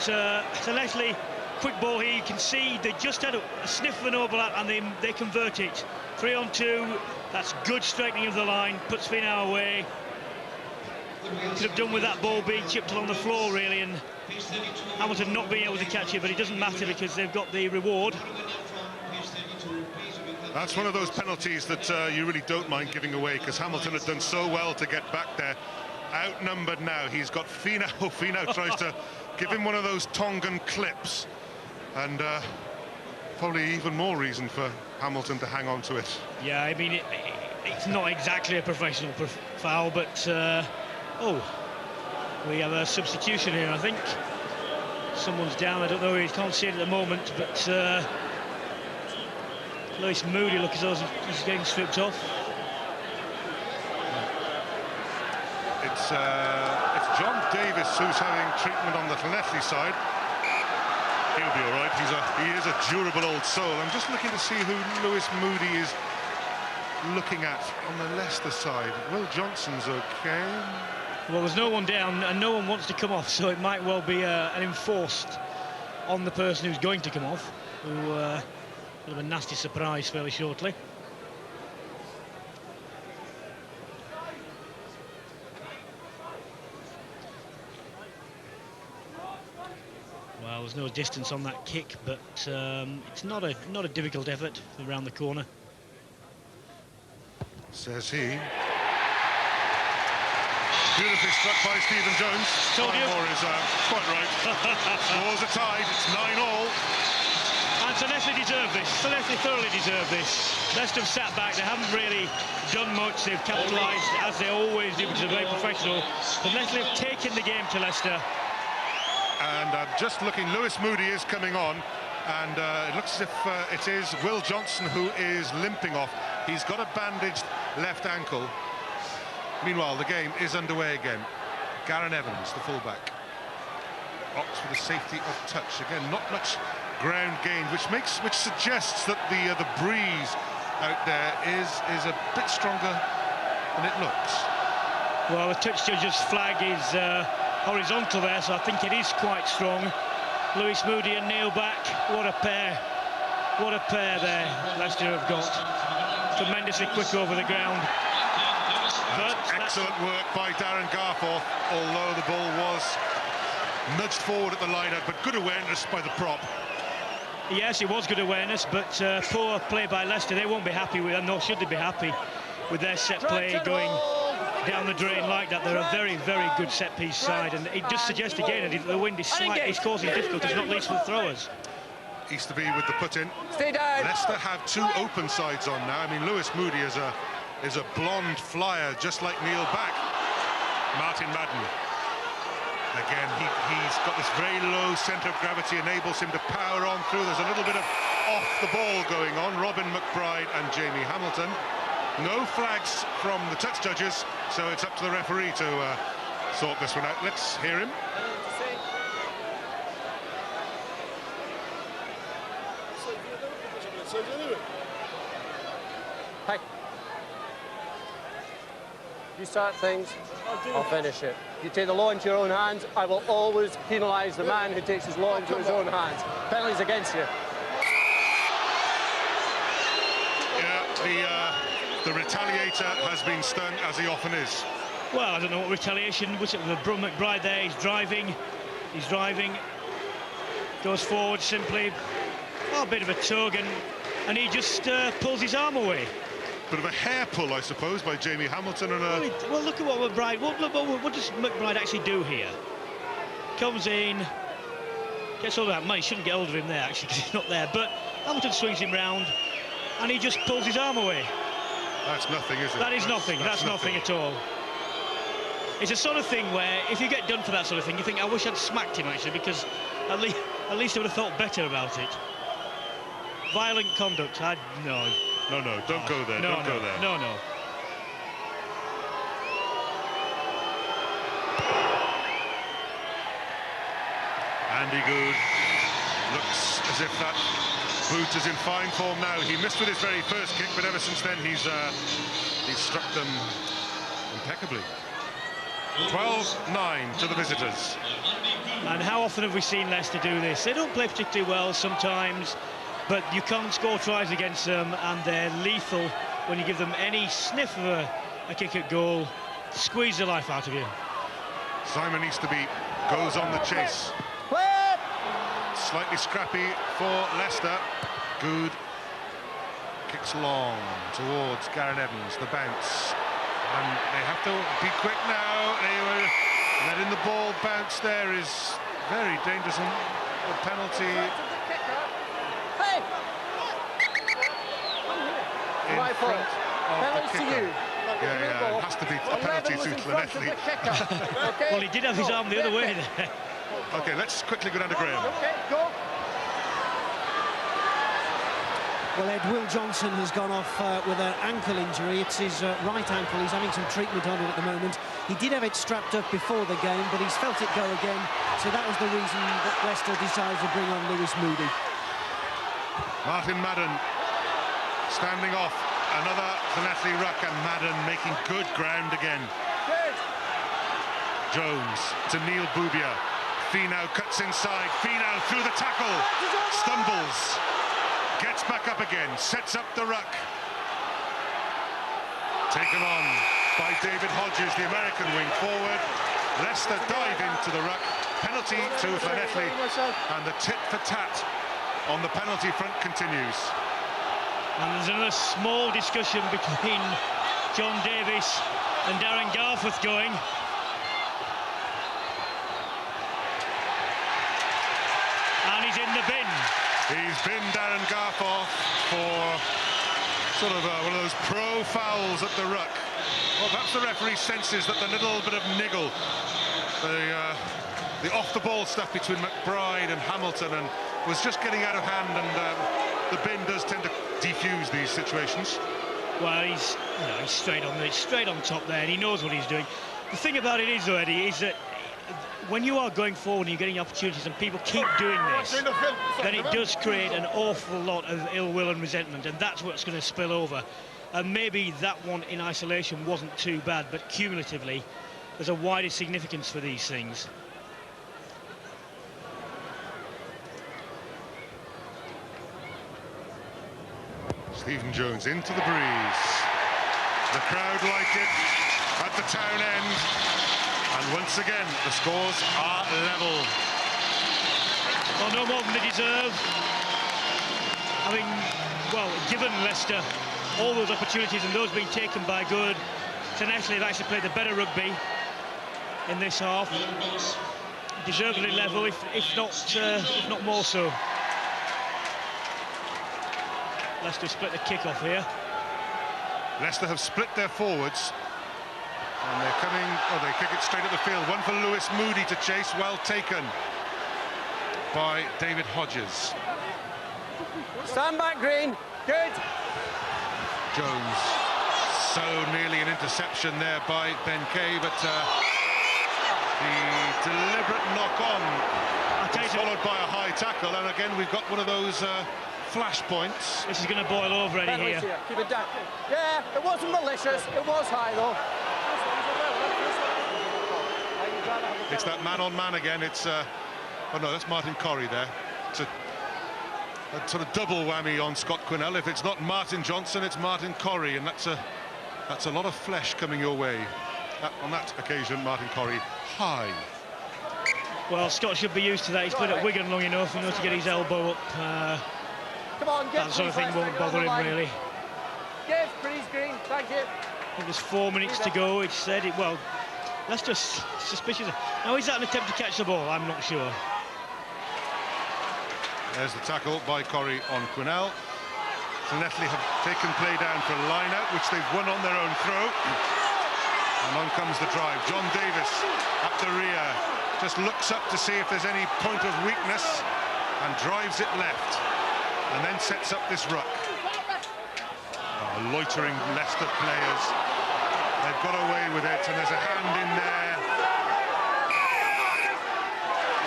Speaker 9: Llanelli, quick ball here, you can see they just had a sniff of an overlap and they convert it. 3 on 2, that's good straightening of the line, puts Finau away. Could have done with that ball being chipped along the floor really, and Hamilton not being able to catch it, but it doesn't matter because they've got the reward.
Speaker 8: That's one of those penalties that you really don't mind giving away, because Hamilton had done so well to get back there. Outnumbered now, he's got Finau. Finau tries to give him one of those Tongan clips, and probably even more reason for Hamilton to hang on to it.
Speaker 9: Yeah, I mean, it's not exactly a professional foul, but oh, we have a substitution here, I think. Someone's down, I don't know, he can't see it at the moment, but Lewis Moody looks as though he's getting stripped off.
Speaker 8: It's John Davis who's having treatment on the Llanelli side. He'll be all right. He is a durable old soul. I'm just looking to see who Lewis Moody is looking at on the Leicester side. Will Johnson's okay.
Speaker 9: Well, there's no one down and no one wants to come off, so it might well be an enforced on the person who's going to come off, who will have a nasty surprise fairly shortly. Well, there's no distance on that kick, but it's not a difficult effort around the corner.
Speaker 8: Says he. Beautifully struck by Stephen Jones.
Speaker 9: Told you.
Speaker 8: Moore is quite right. Scores are tied. It's 9-all.
Speaker 9: And Llanelli deserve this. Llanelli thoroughly deserve this. Leicester have sat back. They haven't really done much. They've capitalised as they always do, which is very professional. Llanelli have taken the game to Leicester.
Speaker 8: And just looking, Lewis Moody is coming on, and it looks as if it is Will Johnson who is limping off. He's got a bandaged left ankle. Meanwhile, the game is underway again. Garen Evans, the fullback, opts for the safety of touch. Again, not much ground gain, which suggests that the breeze out there is a bit stronger than it looks.
Speaker 9: Well, the touch judge's flag is horizontal there, so I think it is quite strong. Lewis Moody and Neil back. What a pair. What a pair there Leicester have got. Tremendously quick over the ground.
Speaker 8: Excellent work by Darren Garforth, although the ball was nudged forward at the line-out, but good awareness by the prop.
Speaker 9: Yes, it was good awareness, but poor play by Leicester. They won't be happy with, nor should they be happy with their set play going down the drain like that. They're a very, very good set-piece side, and it just suggests again that the wind is slightly causing difficulties, not least for the throwers.
Speaker 8: Easterby with the put-in.
Speaker 10: Stay down.
Speaker 8: Leicester have 2 open sides on now. I mean, Lewis Moody is a blonde flyer, just like Neil back. Martin Madden. Again, he's got this very low centre of gravity, enables him to power on through. There's a little bit of off the ball going on. Robin McBride and Jamie Hamilton. No flags from the touch judges, so it's up to the referee to sort this one out. Let's hear him.
Speaker 10: Hey. You start things, I'll finish it. You take the law into your own hands, I will always penalise the man who takes his law into his own hands. Penalties against you.
Speaker 8: Yeah, the retaliator has been stung, as he often is.
Speaker 9: Well, I don't know what retaliation was. It was McBride there. He's driving, goes forward simply. Oh, a bit of a tug, and he just pulls his arm away.
Speaker 8: Bit of a hair pull, I suppose, by Jamie Hamilton. And
Speaker 9: well, look at what McBride. What does McBride actually do here? Comes in, gets hold of that man. He shouldn't get hold of him there actually, because he's not there. But Hamilton swings him round, and he just pulls his arm away.
Speaker 8: That's nothing, is it?
Speaker 9: That is nothing. That's nothing at all. It's a sort of thing where if you get done for that sort of thing, you think, I wish I'd smacked him actually, because at least I would have felt better about it. violent conduct. No.
Speaker 8: No, don't go there. Don't go there.
Speaker 9: No.
Speaker 8: Andy Good looks as if that boot is in fine form now. He missed with his very first kick, but ever since then he's struck them impeccably. 12-9 to the visitors.
Speaker 9: And how often have we seen Leicester do this? They don't play particularly well sometimes, but you can't score tries against them, and they're lethal when you give them any sniff of a kick at goal. Squeeze the life out of you.
Speaker 8: Simon Easterby goes on the chase. Slightly scrappy for Leicester. Good kicks long towards Gareth Evans, the bounce. And they have to be quick now. They were letting the ball bounce there is very dangerous, and a penalty in front of the kicker. Yeah, it has to be a penalty to Llanelli.
Speaker 9: Well, he did have his arm the other way there.
Speaker 8: OK, let's quickly go down to Graham.
Speaker 2: Well, Ed, Will Johnson has gone off with an ankle injury. It's his right ankle. He's having some treatment on it at the moment. He did have it strapped up before the game, but he's felt it go again. So that was the reason that Leicester decided to bring on Lewis Moody.
Speaker 8: Martin Madden standing off. Another Llanelli ruck, and Madden making good ground again. Jones to Neil Bubia. Finau cuts inside. Finau through the tackle. Stumbles. Gets back up again. Sets up the ruck. Taken on by David Hodges, the American wing forward. Leicester dive into the ruck. Penalty to Llanelli. And the tit for tat on the penalty front continues.
Speaker 9: And there's another small discussion between John Davis and Darren Garforth going. And he's in the bin.
Speaker 8: He's been Darren Garforth for sort of one of those pro fouls at the ruck. Well, perhaps the referee senses that the little bit of niggle, the off-the-ball stuff between McBride and Hamilton, and was just getting out of hand, and the bin does tend to defuse these situations.
Speaker 9: Well, he's straight on top there, and he knows what he's doing. The thing about it is, though, Eddie, is that when you are going forward and you're getting opportunities and people keep doing this, then it does create an awful lot of ill will and resentment, and that's what's going to spill over. And maybe that one in isolation wasn't too bad, but cumulatively there's a wider significance for these things.
Speaker 8: Stephen Jones into the breeze. The crowd like it at the town end. And once again, the scores are level.
Speaker 9: Well, no more than they deserve. Having, well, given Leicester all those opportunities and those being taken by Good, Llanelli have actually played the better rugby in this half. Deservedly level, if not more so. Leicester split the kick-off here.
Speaker 8: Leicester have split their forwards. And they're coming, they kick it straight at the field. One for Lewis Moody to chase, well taken by David Hodges.
Speaker 10: Stand back, Green. Good.
Speaker 8: Jones, so nearly an interception there by Ben Kay, but the deliberate knock-on was followed by a high tackle, and again we've got one of those flash points.
Speaker 9: This is going to boil over Eddie here.
Speaker 10: Keep it down. Yeah, it wasn't malicious. It was high, though.
Speaker 8: It's that man-on-man again. It's, oh no, that's Martin Corrie there. It's a sort of double whammy on Scott Quinnell. If it's not Martin Johnson, it's Martin Corrie, and that's a lot of flesh coming your way. On that occasion, Martin Corrie high.
Speaker 9: Well, Scott should be used to that. He's played at Wigan long enough, you know, to get his elbow up.
Speaker 10: Come on,
Speaker 9: that sort of thing won't bother him really.
Speaker 10: Give, please, Green. Thank you.
Speaker 9: I think there's 4 minutes to go. It's said it. Well, that's just suspicious. Now, is that an attempt to catch the ball? I'm not sure.
Speaker 8: There's the tackle by Corrie on Quinnell. Llanelli have taken play down for a line-out, which they've won on their own throw. And on comes the drive. John Davis at the rear. Just looks up to see if there's any point of weakness and drives it left. and then sets up this ruck. Loitering Leicester players. They've got away with it, and there's a hand in there.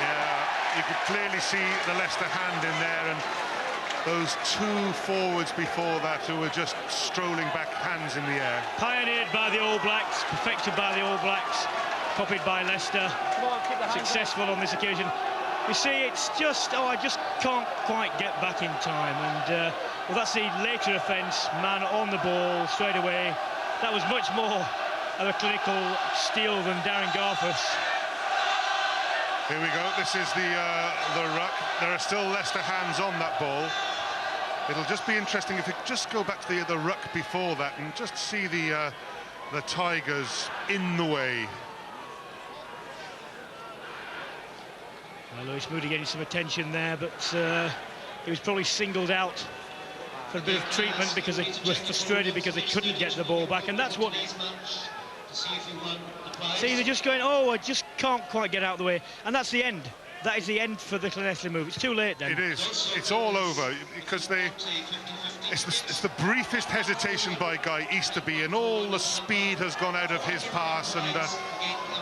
Speaker 8: Yeah, you could clearly see the Leicester hand in there, and those two forwards before that who were just strolling back, hands in the air.
Speaker 9: Pioneered by the All Blacks, perfected by the All Blacks, copied by Leicester, successful on this occasion. You see, it's just, I just can't quite get back in time. And, well, that's the later offence, man on the ball straight away. That was much more of a clinical steal than Darren Garforth's.
Speaker 8: Here we go, this is the ruck. There are still Leicester hands on that ball. It'll just be interesting if we just go back to the ruck before that and just see the Tigers in the way.
Speaker 9: Lewis Moody getting some attention there, but he was probably singled out for a bit of treatment because he was frustrated because he couldn't get the ball back, and that's what... See, they're just going, oh, I just can't quite get out of the way, and that's the end. That is the end for the Llanelli move. It's too late then.
Speaker 8: It is. It's all over because it's the briefest hesitation by Guy Easterby, and all the speed has gone out of his pass, and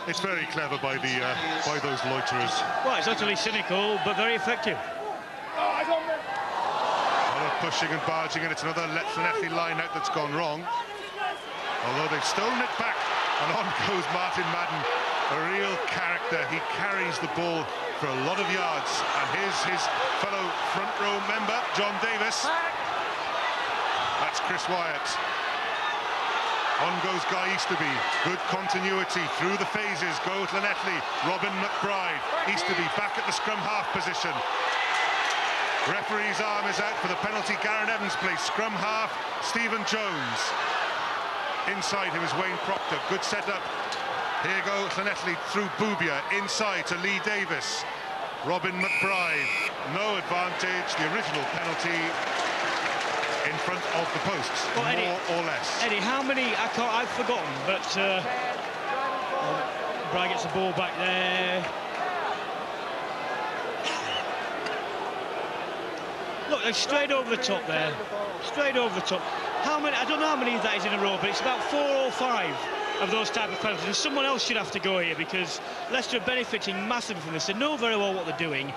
Speaker 8: it's very clever by those loiterers.
Speaker 9: Well, it's utterly cynical, but very effective.
Speaker 8: A lot of pushing and barging, and it's another Llanelli line out that's gone wrong. Although they've stolen it back, and on goes Martin Madden, a real character. He carries the ball for a lot of yards, and here's his fellow front row member, John Davis. That's Chris Wyatt. On goes Guy Easterby. Good continuity through the phases. Go Llanelli, Robin McBride. Easterby back at the scrum half position. Referee's arm is out for the penalty. Gareth Evans plays scrum half. Stephen Jones. Inside him is Wayne Proctor. Good setup. Here goes Llanelli through Boubia. Inside to Lee Davis. Robin McBride. No advantage. The original penalty in front of the posts, well, more Eddie, or less.
Speaker 9: Eddie, how many? I've forgotten, but McBride gets the ball back there. Look, they're straight over the top there. Straight over the top. How many? I don't know how many that is in a row, but it's about 4 or 5 of those type of penalties. And someone else should have to go here because Leicester are benefiting massively from this. They know very well what they're doing.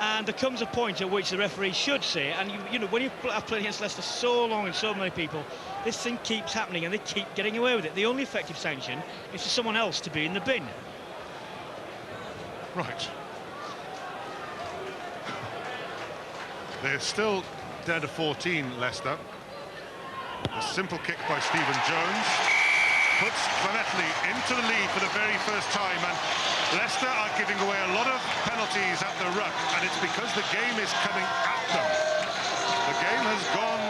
Speaker 9: And there comes a point at which the referee should say, and you know, when you have played against Leicester so long and so many people, this thing keeps happening and they keep getting away with it. The only effective sanction is for someone else to be in the bin.
Speaker 8: Right. They're still down to 14, Leicester. A simple kick by Stephen Jones puts Llanelli into the lead for the very first time, and Leicester are giving away a lot of penalties at the ruck, and it's because the game is coming at them. The game has gone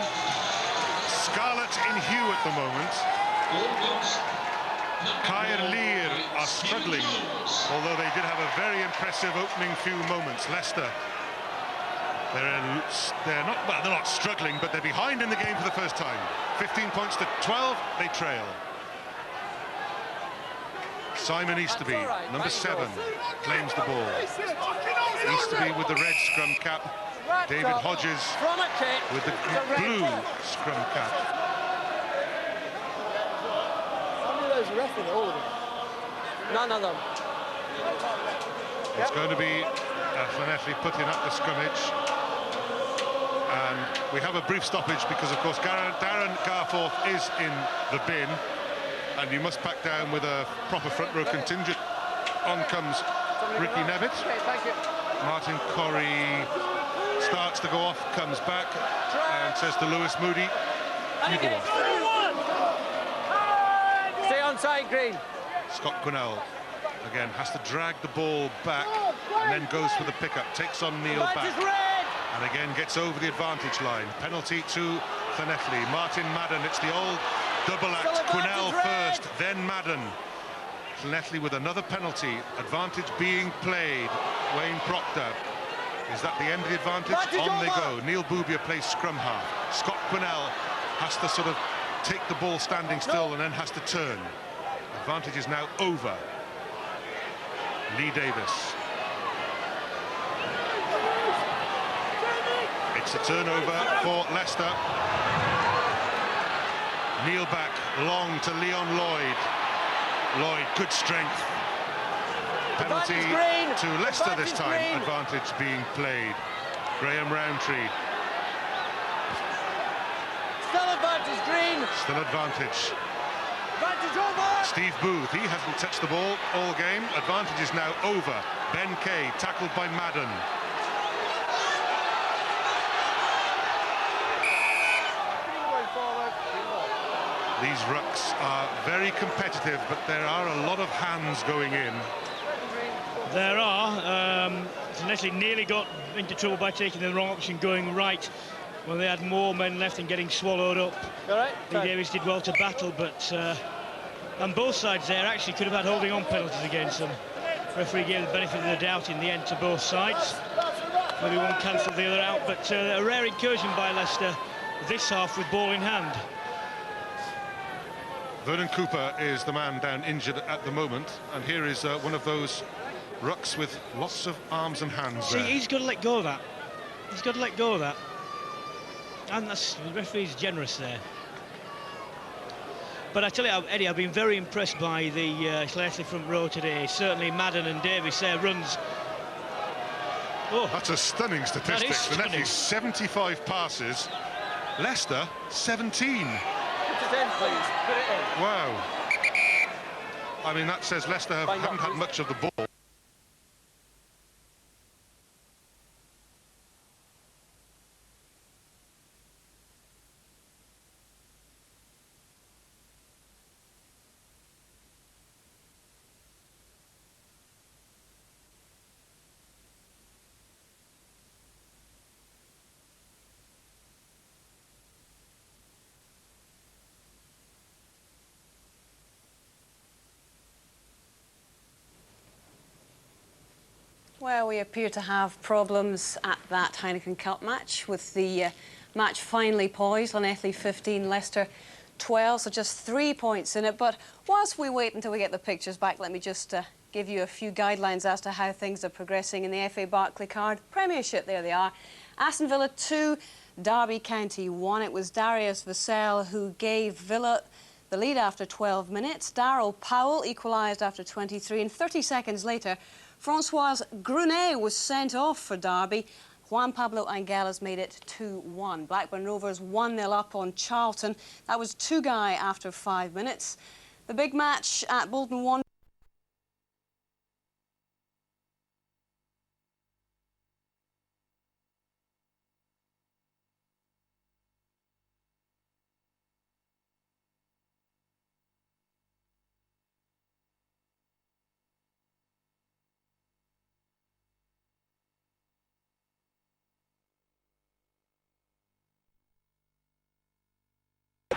Speaker 8: scarlet in hue at the moment. Caer Lear are struggling, although they did have a very impressive opening few moments. Leicester, they're not struggling, but they're behind in the game for the first time. 15 points to 12, they trail. Simon Easterby, number 7, claims the ball. Easterby with the red scrum cap. David Hodges with the blue scrum cap.
Speaker 10: How many of those are refereeing? All of them? None of them.
Speaker 8: It's going to be Llanelli putting up the scrimmage. And we have a brief stoppage because, of course, Darren Garforth is in the bin. And you must pack down with a proper front row contingent. On comes Ricky Nevitt. Martin Corrie starts to go off, comes back and says to Lewis Moody, you go off.
Speaker 10: Stay on side, Green.
Speaker 8: Scott Quinnell, again, has to drag the ball back and then goes for the pickup, takes on Neil back. And again gets over the advantage line. Penalty to Llanelli. Martin Madden, it's the old double act. Quinnell first, then Madden. Llanelli with another penalty. Advantage being played. Wayne Proctor. Is that the end of the advantage? On they go. Neil Boubia plays scrum half. Scott Quinnell has to sort of take the ball standing still and then has to turn. Advantage is now over. Lee Davis. It's a turnover for Leicester. Kneel back, long to Leon Lloyd. Lloyd, good strength. Penalty to Leicester this time. Advantage being played. Graham Roundtree.
Speaker 10: Still advantage, Green.
Speaker 8: Still advantage.
Speaker 10: Advantage over.
Speaker 8: Steve Booth, he hasn't touched the ball all game. Advantage is now over. Ben Kay, tackled by Madden. These rucks are very competitive, but there are a lot of hands going in.
Speaker 9: There are. Llanelli nearly got into trouble by taking the wrong option, going right when they had more men left and getting swallowed up.
Speaker 10: All right.
Speaker 9: Lee Davies did well to battle, but on both sides there actually could have had holding on penalties against them. Referee gave the benefit of the doubt in the end to both sides. Maybe one cancelled the other out, but a rare incursion by Leicester this half with ball in hand.
Speaker 8: Vernon Cooper is the man down injured at the moment, and here is one of those rucks with lots of arms and hands.
Speaker 9: See,
Speaker 8: there.
Speaker 9: he's got to let go of that. He's got to let go of that. And that's, the referee's generous there. But I tell you, Eddie, I've been very impressed by the Llanelli front row today. Certainly Madden and Davies there runs. Oh,
Speaker 8: that's a stunning statistic.
Speaker 9: Llanelli,
Speaker 8: 75 passes, Leicester 17.
Speaker 10: Put it in, please. Put it in.
Speaker 8: Wow. I mean, that says Leicester haven't had much of the ball.
Speaker 12: Well, we appear to have problems at that Heineken Cup match with the match finally poised. Llanelli 15, Leicester 12, so just 3 points in it. But whilst we wait until we get the pictures back, let me just give you a few guidelines as to how things are progressing in the FA Barclaycard Premiership. There they are. Aston Villa 2, Derby County 1. It was Darius Vassell who gave Villa the lead after 12 minutes. Darryl Powell equalised after 23, and 30 seconds later, Francois Grunet was sent off for Derby. Juan Pablo Angelas made it 2-1. Blackburn Rovers 1-0 up on Charlton. That was Tugai after 5 minutes. The big match at Bolton Wanderers.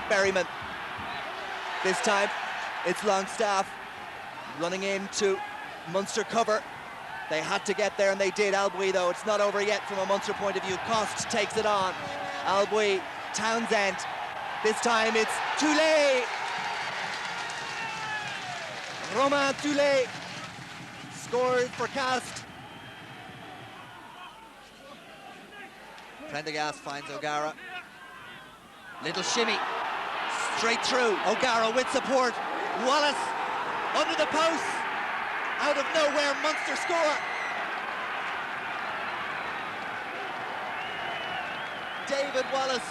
Speaker 13: Berryman. This time it's Longstaff running into Munster cover. They had to get there and they did. Albury though, it's not over yet from a Munster point of view. Cost takes it on. Albury, Townsend. This time it's Toulet. Romain Toulet scores for Cast. Prendergast finds O'Gara. Little shimmy. Straight through, O'Gara with support. Wallace under the post. Out of nowhere, Munster score. David Wallace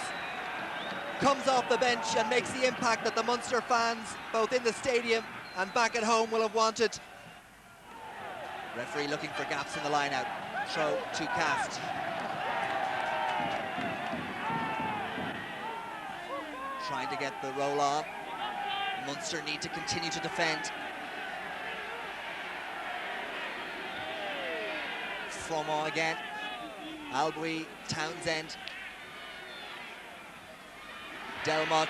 Speaker 13: comes off the bench and makes the impact that the Munster fans, both in the stadium and back at home, will have wanted. Referee looking for gaps in the line-out. Throw to Cast. Trying to get the roll on. Munster need to continue to defend. Fromont again. Albury, Townsend. Delmont.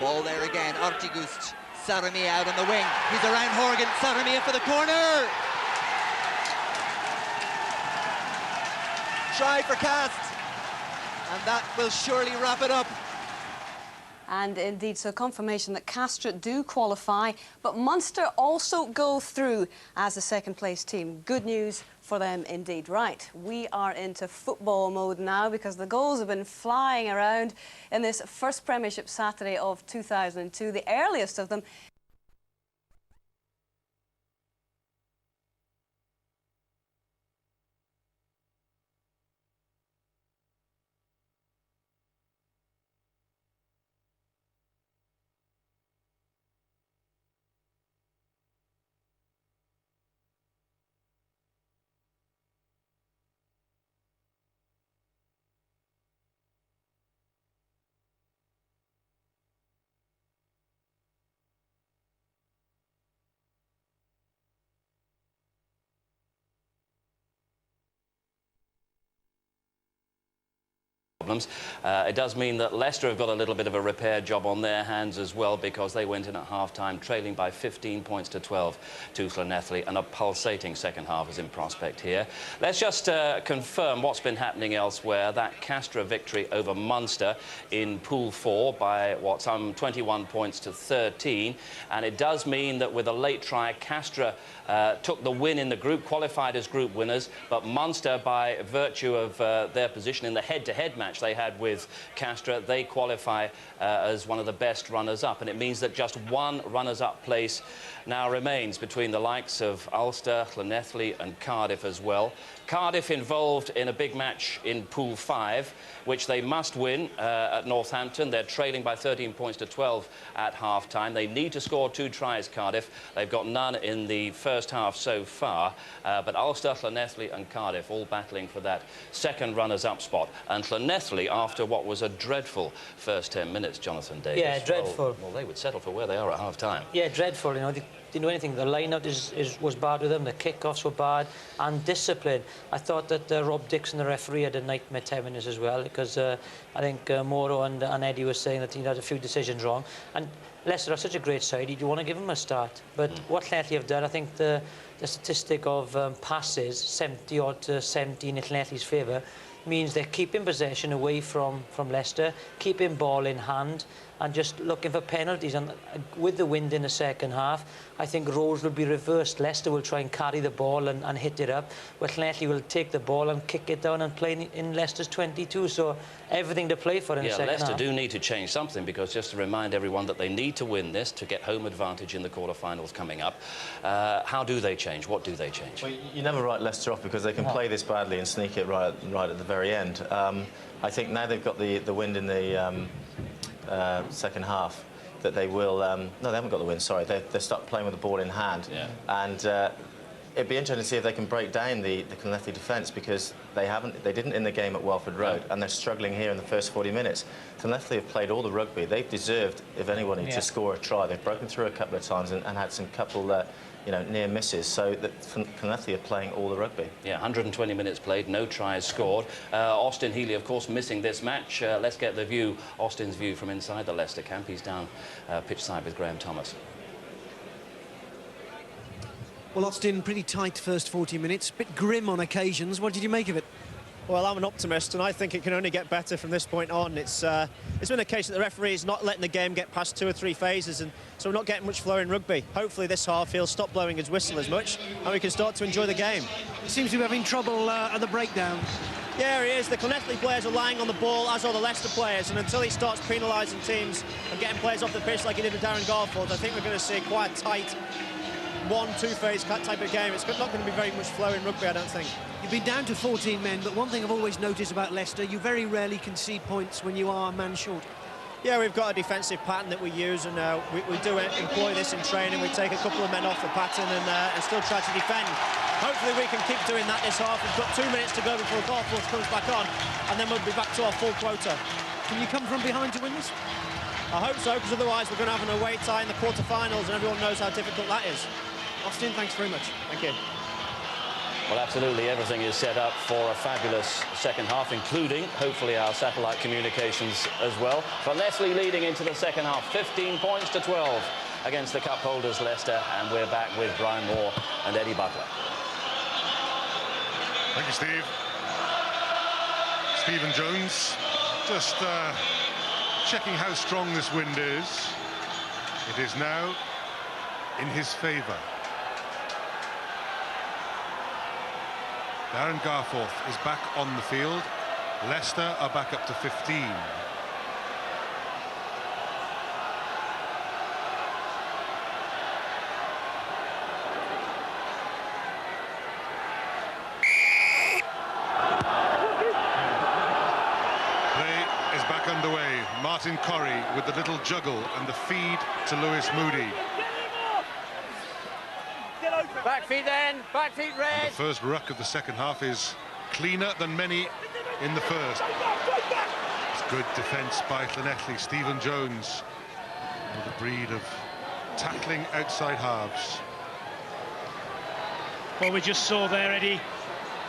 Speaker 13: Ball there again. Ortigust. Sarami out on the wing. He's around Horgan. Sarami for the corner. Try for Cast. And that will surely wrap it up.
Speaker 12: And indeed, so confirmation that Castres do qualify, but Munster also go through as the second-place team. Good news for them indeed. Right, we are into football mode now because the goals have been flying around in this first Premiership Saturday of 2002, the earliest of them.
Speaker 1: It does mean that Leicester have got a little bit of a repair job on their hands as well, because they went in at half-time trailing by 15 points to 12 to Llanelli, and a pulsating second half is in prospect here. Let's just confirm what's been happening elsewhere. That Castres victory over Munster in Pool 4 by, what, some 21 points to 13, and it does mean that with a late try, Castres took the win in the group, qualified as group winners, but Munster, by virtue of their position in the head-to-head match they had with Castres, they qualify as one of the best runners-up, and it means that just one runners-up place now remains between the likes of Ulster, Llanelli and Cardiff as well. Cardiff involved in a big match in Pool 5, which they must win at Northampton. They're trailing by 13 points to 12 at half-time. They need to score 2 tries, Cardiff. They've got none in the first half so far, but Ulster, Llanelli and Cardiff all battling for that second runners-up spot. And Llanelli, after what was a dreadful first 10 minutes, Jonathan Davis.
Speaker 7: Yeah, dreadful.
Speaker 1: Well, they would settle for where they are at half-time.
Speaker 7: Yeah, dreadful. You know, they didn't do anything. The line-out was bad with them. The kick-offs were bad. And discipline. I thought that Rob Dixon, the referee, had a nightmare 10 minutes as well, because I think Moro and Eddie were saying that he had a few decisions wrong. And Leicester are such a great side, you want to give them a start. But what Llanelli have done, I think the statistic of passes, 70-odd to 17 in Llanelli's favour, means they're keeping possession away from Leicester, keeping ball in hand, and just looking for penalties. And with the wind in the second half, I think roles will be reversed. Leicester will try and carry the ball and hit it up, but Llanelli will take the ball and kick it down and play in Leicester's 22. So everything to play for in the second half.
Speaker 1: Yeah, Leicester do need to change something, because just to remind everyone that they need to win this to get home advantage in the quarter-finals coming up. How do they change? What do they change?
Speaker 4: Well, you never write Leicester off, because they can play this badly and sneak it right at the very end. I think now they've got the wind in the second half, that they will... no, they haven't got the wind, sorry. They start playing with the ball in hand.
Speaker 1: Yeah.
Speaker 4: And it'd be interesting to see if they can break down the Llanelli defence, because they didn't in the game at Welford Road, and they're struggling here in the first 40 minutes. Llanelli have played all the rugby. They've deserved, if anyone, to score a try. They've broken through a couple of times and had some couple near misses, so that Llanelli are playing all the rugby.
Speaker 1: Yeah, 120 minutes played, no tries scored. Austin Healy, of course, missing this match. Let's get Austin's view from inside the Leicester camp. He's down pitch side with Graham Thomas.
Speaker 2: Well, Austin, pretty tight first 40 minutes, a bit grim on occasions. What did you make of it?
Speaker 3: Well, I'm an optimist, and I think it can only get better from this point on. It's been a case that the referee is not letting the game get past 2 or 3 phases, and so we're not getting much flow in rugby. Hopefully this half he'll stop blowing his whistle as much, and we can start to enjoy the game.
Speaker 2: He seems to be having trouble at the breakdown.
Speaker 3: Yeah, he is. The Llanelli players are lying on the ball, as are the Leicester players, and until he starts penalising teams and getting players off the pitch like he did with Darren Garfield, I think we're going to see quite a tight 1-2 phase type of game. It's not going to be very much flow in rugby, I don't think.
Speaker 2: You've been down to 14 men, but one thing I've always noticed about Leicester, you very rarely concede points when you are a man short.
Speaker 3: Yeah, we've got a defensive pattern that we use, and we do employ this in training. We take a couple of men off the pattern and still try to defend. Hopefully we can keep doing that this half. We've got 2 minutes to go before Garforth comes back on, and then we'll be back to our full quota.
Speaker 2: Can you come from behind to win this?
Speaker 3: I hope so, because otherwise we're going to have an away tie in the quarter-finals, and everyone knows how difficult that is.
Speaker 2: Austin, thanks very much.
Speaker 3: Thank you.
Speaker 1: Well, absolutely, everything is set up for a fabulous second half, including, hopefully, our satellite communications as well. Llanelli leading into the second half, 15 points to 12 against the cup holders, Leicester, and we're back with Brian Moore and Eddie Butler.
Speaker 8: Thank you, Steve. Stephen Jones just Just checking how strong this wind is. It is now in his favour. Darren Garforth is back on the field. Leicester are back up to 15. Underway. Martin Corrie with the little juggle and the feed to Lewis Moody.
Speaker 10: Back feet then, back feet red.
Speaker 8: And the first ruck of the second half is cleaner than many in the first. It's good defence by Llanelli. Stephen Jones with a breed of tackling outside halves.
Speaker 9: Well, we just saw there, Eddie,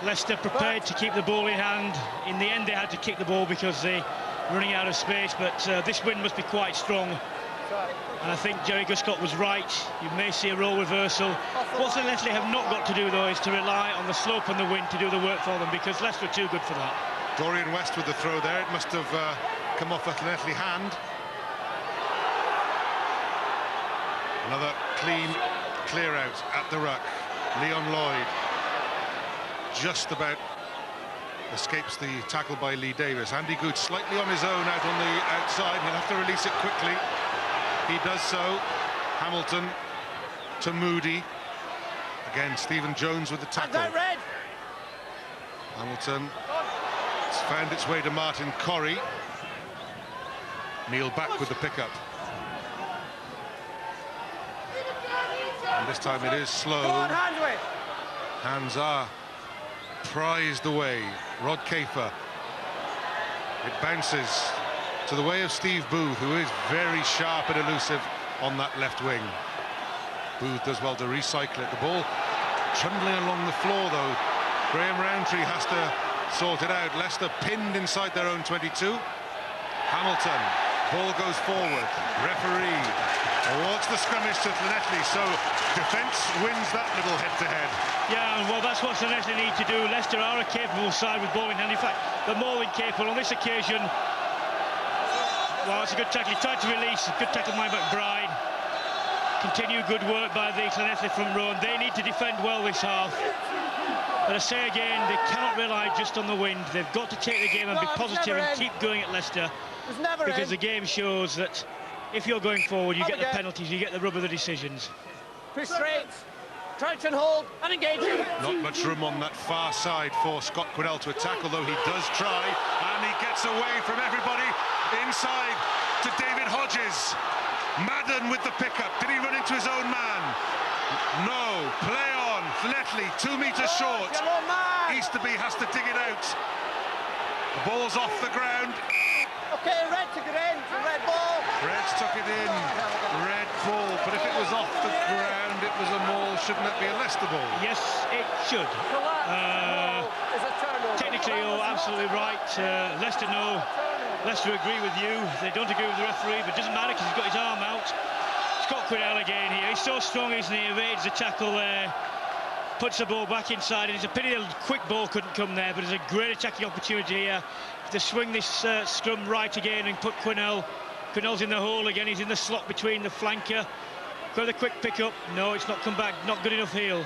Speaker 9: Leicester prepared to keep the ball in hand. In the end, they had to kick the ball because they running out of space, but this wind must be quite strong, and I think Jerry Guscott was right. You may see a role reversal. What Llanelli have not got to do, though, is to rely on the slope and the wind to do the work for them, because Leicester are too good for that.
Speaker 8: Dorian West with the throw there. It must have come off a Llanelli hand. Another clean clear out at the ruck. Leon Lloyd just about escapes the tackle by Lee Davis. Andy Good slightly on his own out on the outside. He'll have to release it quickly. He does so. Hamilton to Moody. Again, Stephen Jones with the tackle. Hamilton has found its way to Martin Corrie. Neil back with the pickup. And this time it is slow. Hands are prized away. Rod Caper. It bounces to the way of Steve Booth, who is very sharp and elusive on that left wing. Booth does well to recycle it. The ball trundling along the floor, though. Graham Rowntree has to sort it out. Leicester pinned inside their own 22. Hamilton. Ball goes forward. Referee awards the scrummage to Llanelli, so defence wins that little head-to-head.
Speaker 9: Yeah, well, that's what Llanelli need to do. Leicester are a capable side with ball in hand. In fact, they're more than capable on this occasion. Well, it's a good tackle. He tried to release. Good tackle by McBride. Continue good work by the Llanelli front row, and they need to defend well this half. But I say again, they cannot rely just on the wind. They've got to take the game and be positive and keep going at Leicester, because the game shows that if you're going forward, you get the penalties, you get the rub of the decisions.
Speaker 10: Push straight, crouch and hold, and engage.
Speaker 8: Not much room on that far side for Scott Quinnell to attack, although he does try, and he gets away from everybody inside to David Hodges. Madden with the pickup. Did he run into his own man? No. Play on. Llanelli 2 meters short. Easterby has to dig it out. The ball's off the ground.
Speaker 10: Okay, red took it in. Red ball.
Speaker 8: Reds took it in. Red ball. But if it was off the ground, it was a maul. Shouldn't it be a Leicester ball?
Speaker 9: Yes, it should. Technically, you're absolutely right. Leicester know. Leicester agree with you. They don't agree with the referee, but it doesn't matter because he's got his arm out. Scott Quinnell again here. He's so strong, isn't he? He evades the tackle there. Puts the ball back inside. And it's a pity the quick ball couldn't come there, but it's a great attacking opportunity here to swing this scrum right again and put Quinnell. Quinnell's in the hole again. He's in the slot between the flanker. Got a quick pick up. No, it's not come back. Not good enough heel.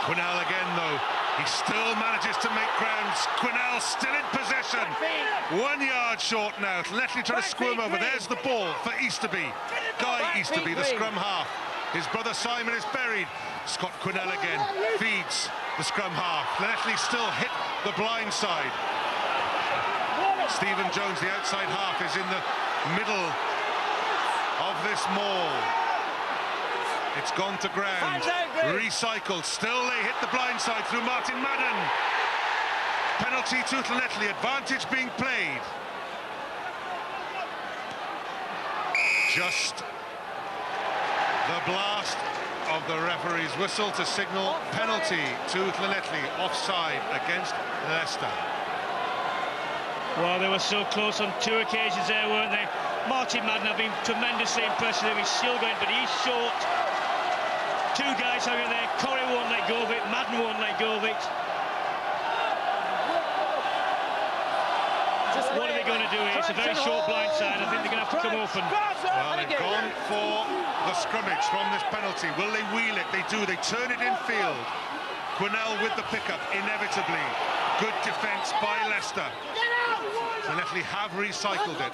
Speaker 8: Quinnell again, though. He still manages to make ground. Quinnell still in possession. 1 yard short now. Llanelli trying to squirm over. There's the ball for Easterby. Guy Easterby, the scrum half. His brother Simon is buried. Scott Quinnell again feeds the scrum half. Llanelli still hit the blind side. Stephen Jones, the outside half, is in the middle of this maul. It's gone to ground. Recycled. Still they hit the blind side through Martin Madden. Penalty to Llanelli. Advantage being played. Just the blast of the referee's whistle to signal penalty to Llanelli. Offside against Leicester.
Speaker 9: Well, they were so close on 2 occasions there, weren't they? Martin Madden have been tremendously impressive. He's still going, but he's short. 2 guys hanging there. Corrie won't let go of it. Madden won't let go of it. What are they going to do here? It's a very short blind side. I think they're going to have to come open.
Speaker 8: Well, they've gone for the scrummage from this penalty. Will they wheel it? They do. They turn it in field. Quinnell with the pickup, inevitably. Good defence by Leicester. Llanelli have recycled it.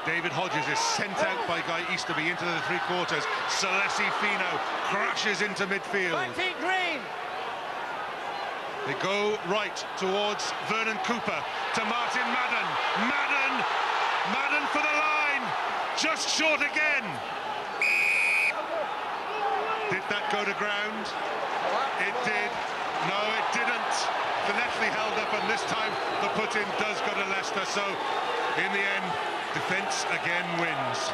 Speaker 8: David Hodges is sent out by Guy Easterby into the three-quarters. Celesi Fino crashes into midfield. They go right towards Vernon Cooper to Martin Madden. Madden for the line. Just short again. Did that go to ground? It did. No, it didn't. Llanelli held up, and this time the put-in does go to Leicester. So, in the end, defence again wins.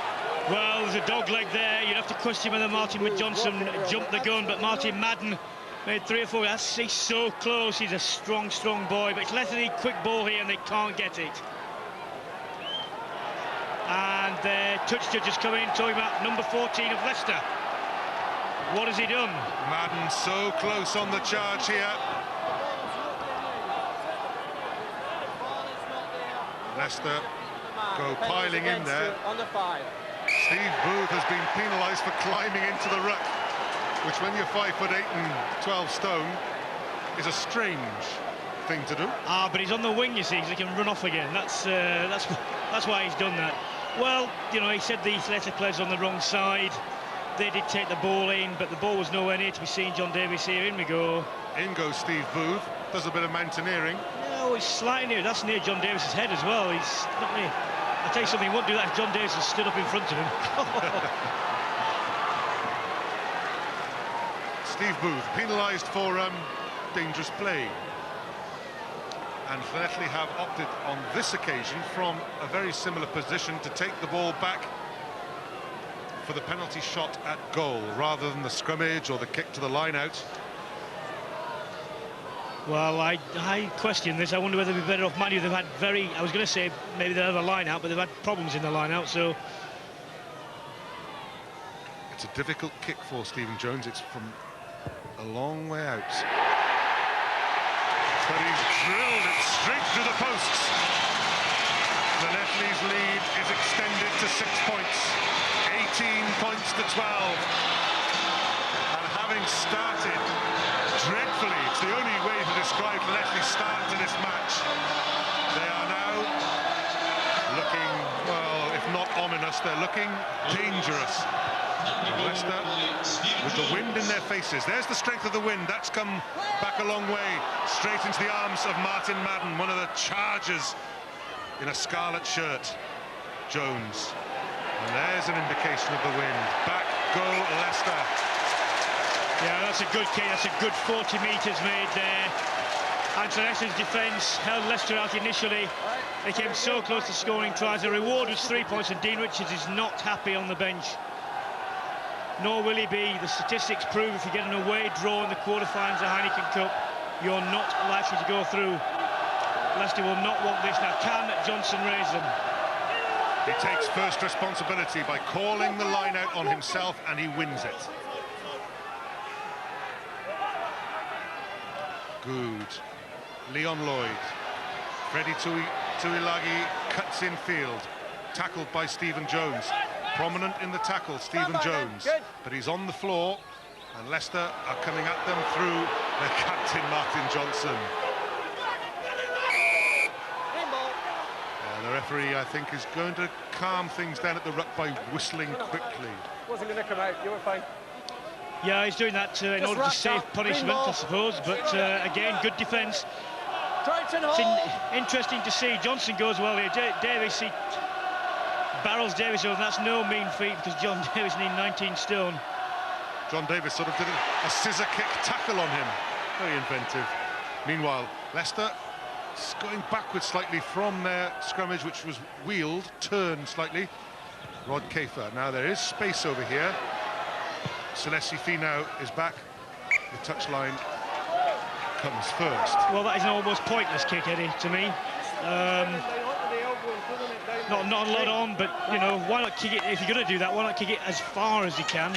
Speaker 9: Well, there's a dog leg there. You'd have to question whether Martin Johnson jumped the gun, but Martin Madden made 3 or 4. He's so close. He's a strong boy, but it's Leicester quick ball here, and they can't get it. And the touch judge is coming, talking about number 14 of Leicester. What has he done?
Speaker 8: Madden so close on the charge here. Leicester go piling in there. Steve Booth has been penalised for climbing into the ruck, which when you're 5'8" and 12 stone is a strange thing to do.
Speaker 9: But he's on the wing, you see, because he can run off again. That's why he's done that. Well, you know, he said the Leicester players on the wrong side. They did take the ball in, but the ball was nowhere near to be seen. John Davies here, in we go.
Speaker 8: In goes Steve Booth, does a bit of mountaineering.
Speaker 9: No, he's slightly near. That's near John Davies' head as well. He's not near. I'll tell you something, he won't do that if John Davies has stood up in front of him.
Speaker 8: Steve Booth penalised for dangerous play. And Llanelli have opted on this occasion from a very similar position to take the ball back for the penalty shot at goal rather than the scrummage or the kick to the line out.
Speaker 9: Well, I question this. I wonder whether they'd be better off. Mind you, they've had I was going to say maybe they'll have a line out, but they've had problems in the line out, so.
Speaker 8: It's a difficult kick for Stephen Jones. It's from a long way out. But he's drilled it straight through the posts. Llanelli's lead is extended to 6 points. 18 points to 12. And having started dreadfully, it's the only way to describe Llanelli's start to this match. They are now looking, well, if not ominous, they're looking dangerous. Leicester with the wind in their faces. There's the strength of the wind. That's come back a long way. Straight into the arms of Martin Madden, one of the chargers in a scarlet shirt. Jones. And there's an indication of the wind. Back go Leicester.
Speaker 9: Yeah, that's a good kick. That's a good 40 metres made there. And Leicester's defence held Leicester out initially. They came so close to scoring tries. The reward was 3 points, and Dean Richards is not happy on the bench. Nor will he be. The statistics prove if you get an away draw in the quarterfinals of Heineken Cup, you're not likely to go through. Leicester will not want this. Now, can Johnson raise them?
Speaker 8: He takes first responsibility by calling the line out on himself, and he wins it. Good. Leon Lloyd. Freddie Tuilagi cuts in field. Tackled by Stephen Jones. Prominent in the tackle, Stephen Jones. But he's on the floor, and Leicester are coming at them through their captain, Martin Johnson. The referee, I think, is going to calm things down at the ruck by whistling quickly.
Speaker 10: Wasn't going to come out, you were fine.
Speaker 9: Yeah, he's doing that in order to save punishment, I suppose. But again, good defence. It's interesting to see. Johnson goes well here. Davies, he barrels Davies over. That's no mean feat, because John Davies needs 19 stone.
Speaker 8: John Davies sort of did a scissor kick tackle on him. Very inventive. Meanwhile, Leicester going backwards slightly from their scrummage, which was wheeled, turned slightly. Rod Kafer. Now there is space over here. Celesi Fino is back. The touchline comes first.
Speaker 9: Well, that is an almost pointless kick, Eddie, to me. Not a lot on, but, you know, why not kick it? If you're going to do that, why not kick it as far as you can,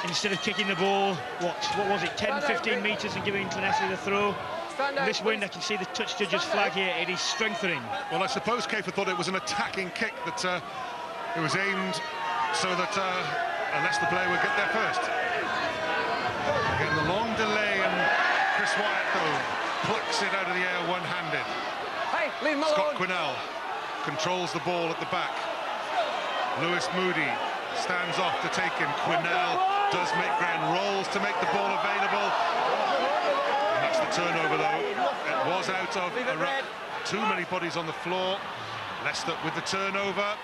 Speaker 9: instead of kicking the ball, what was it, 10, 15 metres and giving Llanelli the throw? This wind, I can see the touch judge's flag here. It is strengthening.
Speaker 8: Well, I suppose Kiefer thought it was an attacking kick that it was aimed so that Leicester player would get there first. Again, the long delay, and Chris Wyatt, though, plucks it out of the air one-handed.
Speaker 10: Hey, leave him
Speaker 8: Scott
Speaker 10: alone.
Speaker 8: Quinnell controls the ball at the back. Lewis Moody stands off to take him. Quinnell does make ground, rolls to make the ball available. And that's the turnover, though. It was out of a ruck. Too many bodies on the floor. Leicester with the turnover.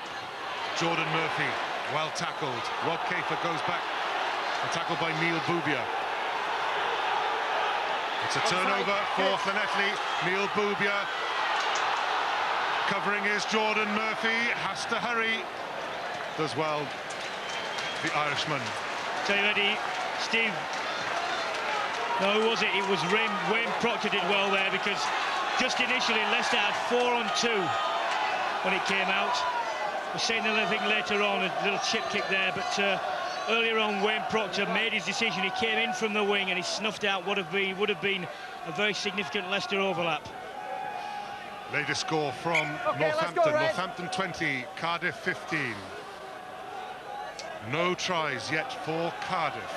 Speaker 8: Jordan Murphy, well tackled. Rob Kiefer goes back and tackled by Neil Boubia. It's a turnover for Llanelli. Neil Boubia covering is Jordan Murphy. Has to hurry. Does well, the Irishman.
Speaker 9: So you ready, Steve? No, who was it? It was Wayne Proctor did well there, because just initially Leicester had 4 on 2 when it came out. We're saying another thing later on, a little chip kick there, but earlier on Wayne Proctor made his decision. He came in from the wing and he snuffed out what would have been a very significant Leicester overlap.
Speaker 8: Latest score from Northampton. Northampton 20, Cardiff 15. No tries yet for Cardiff.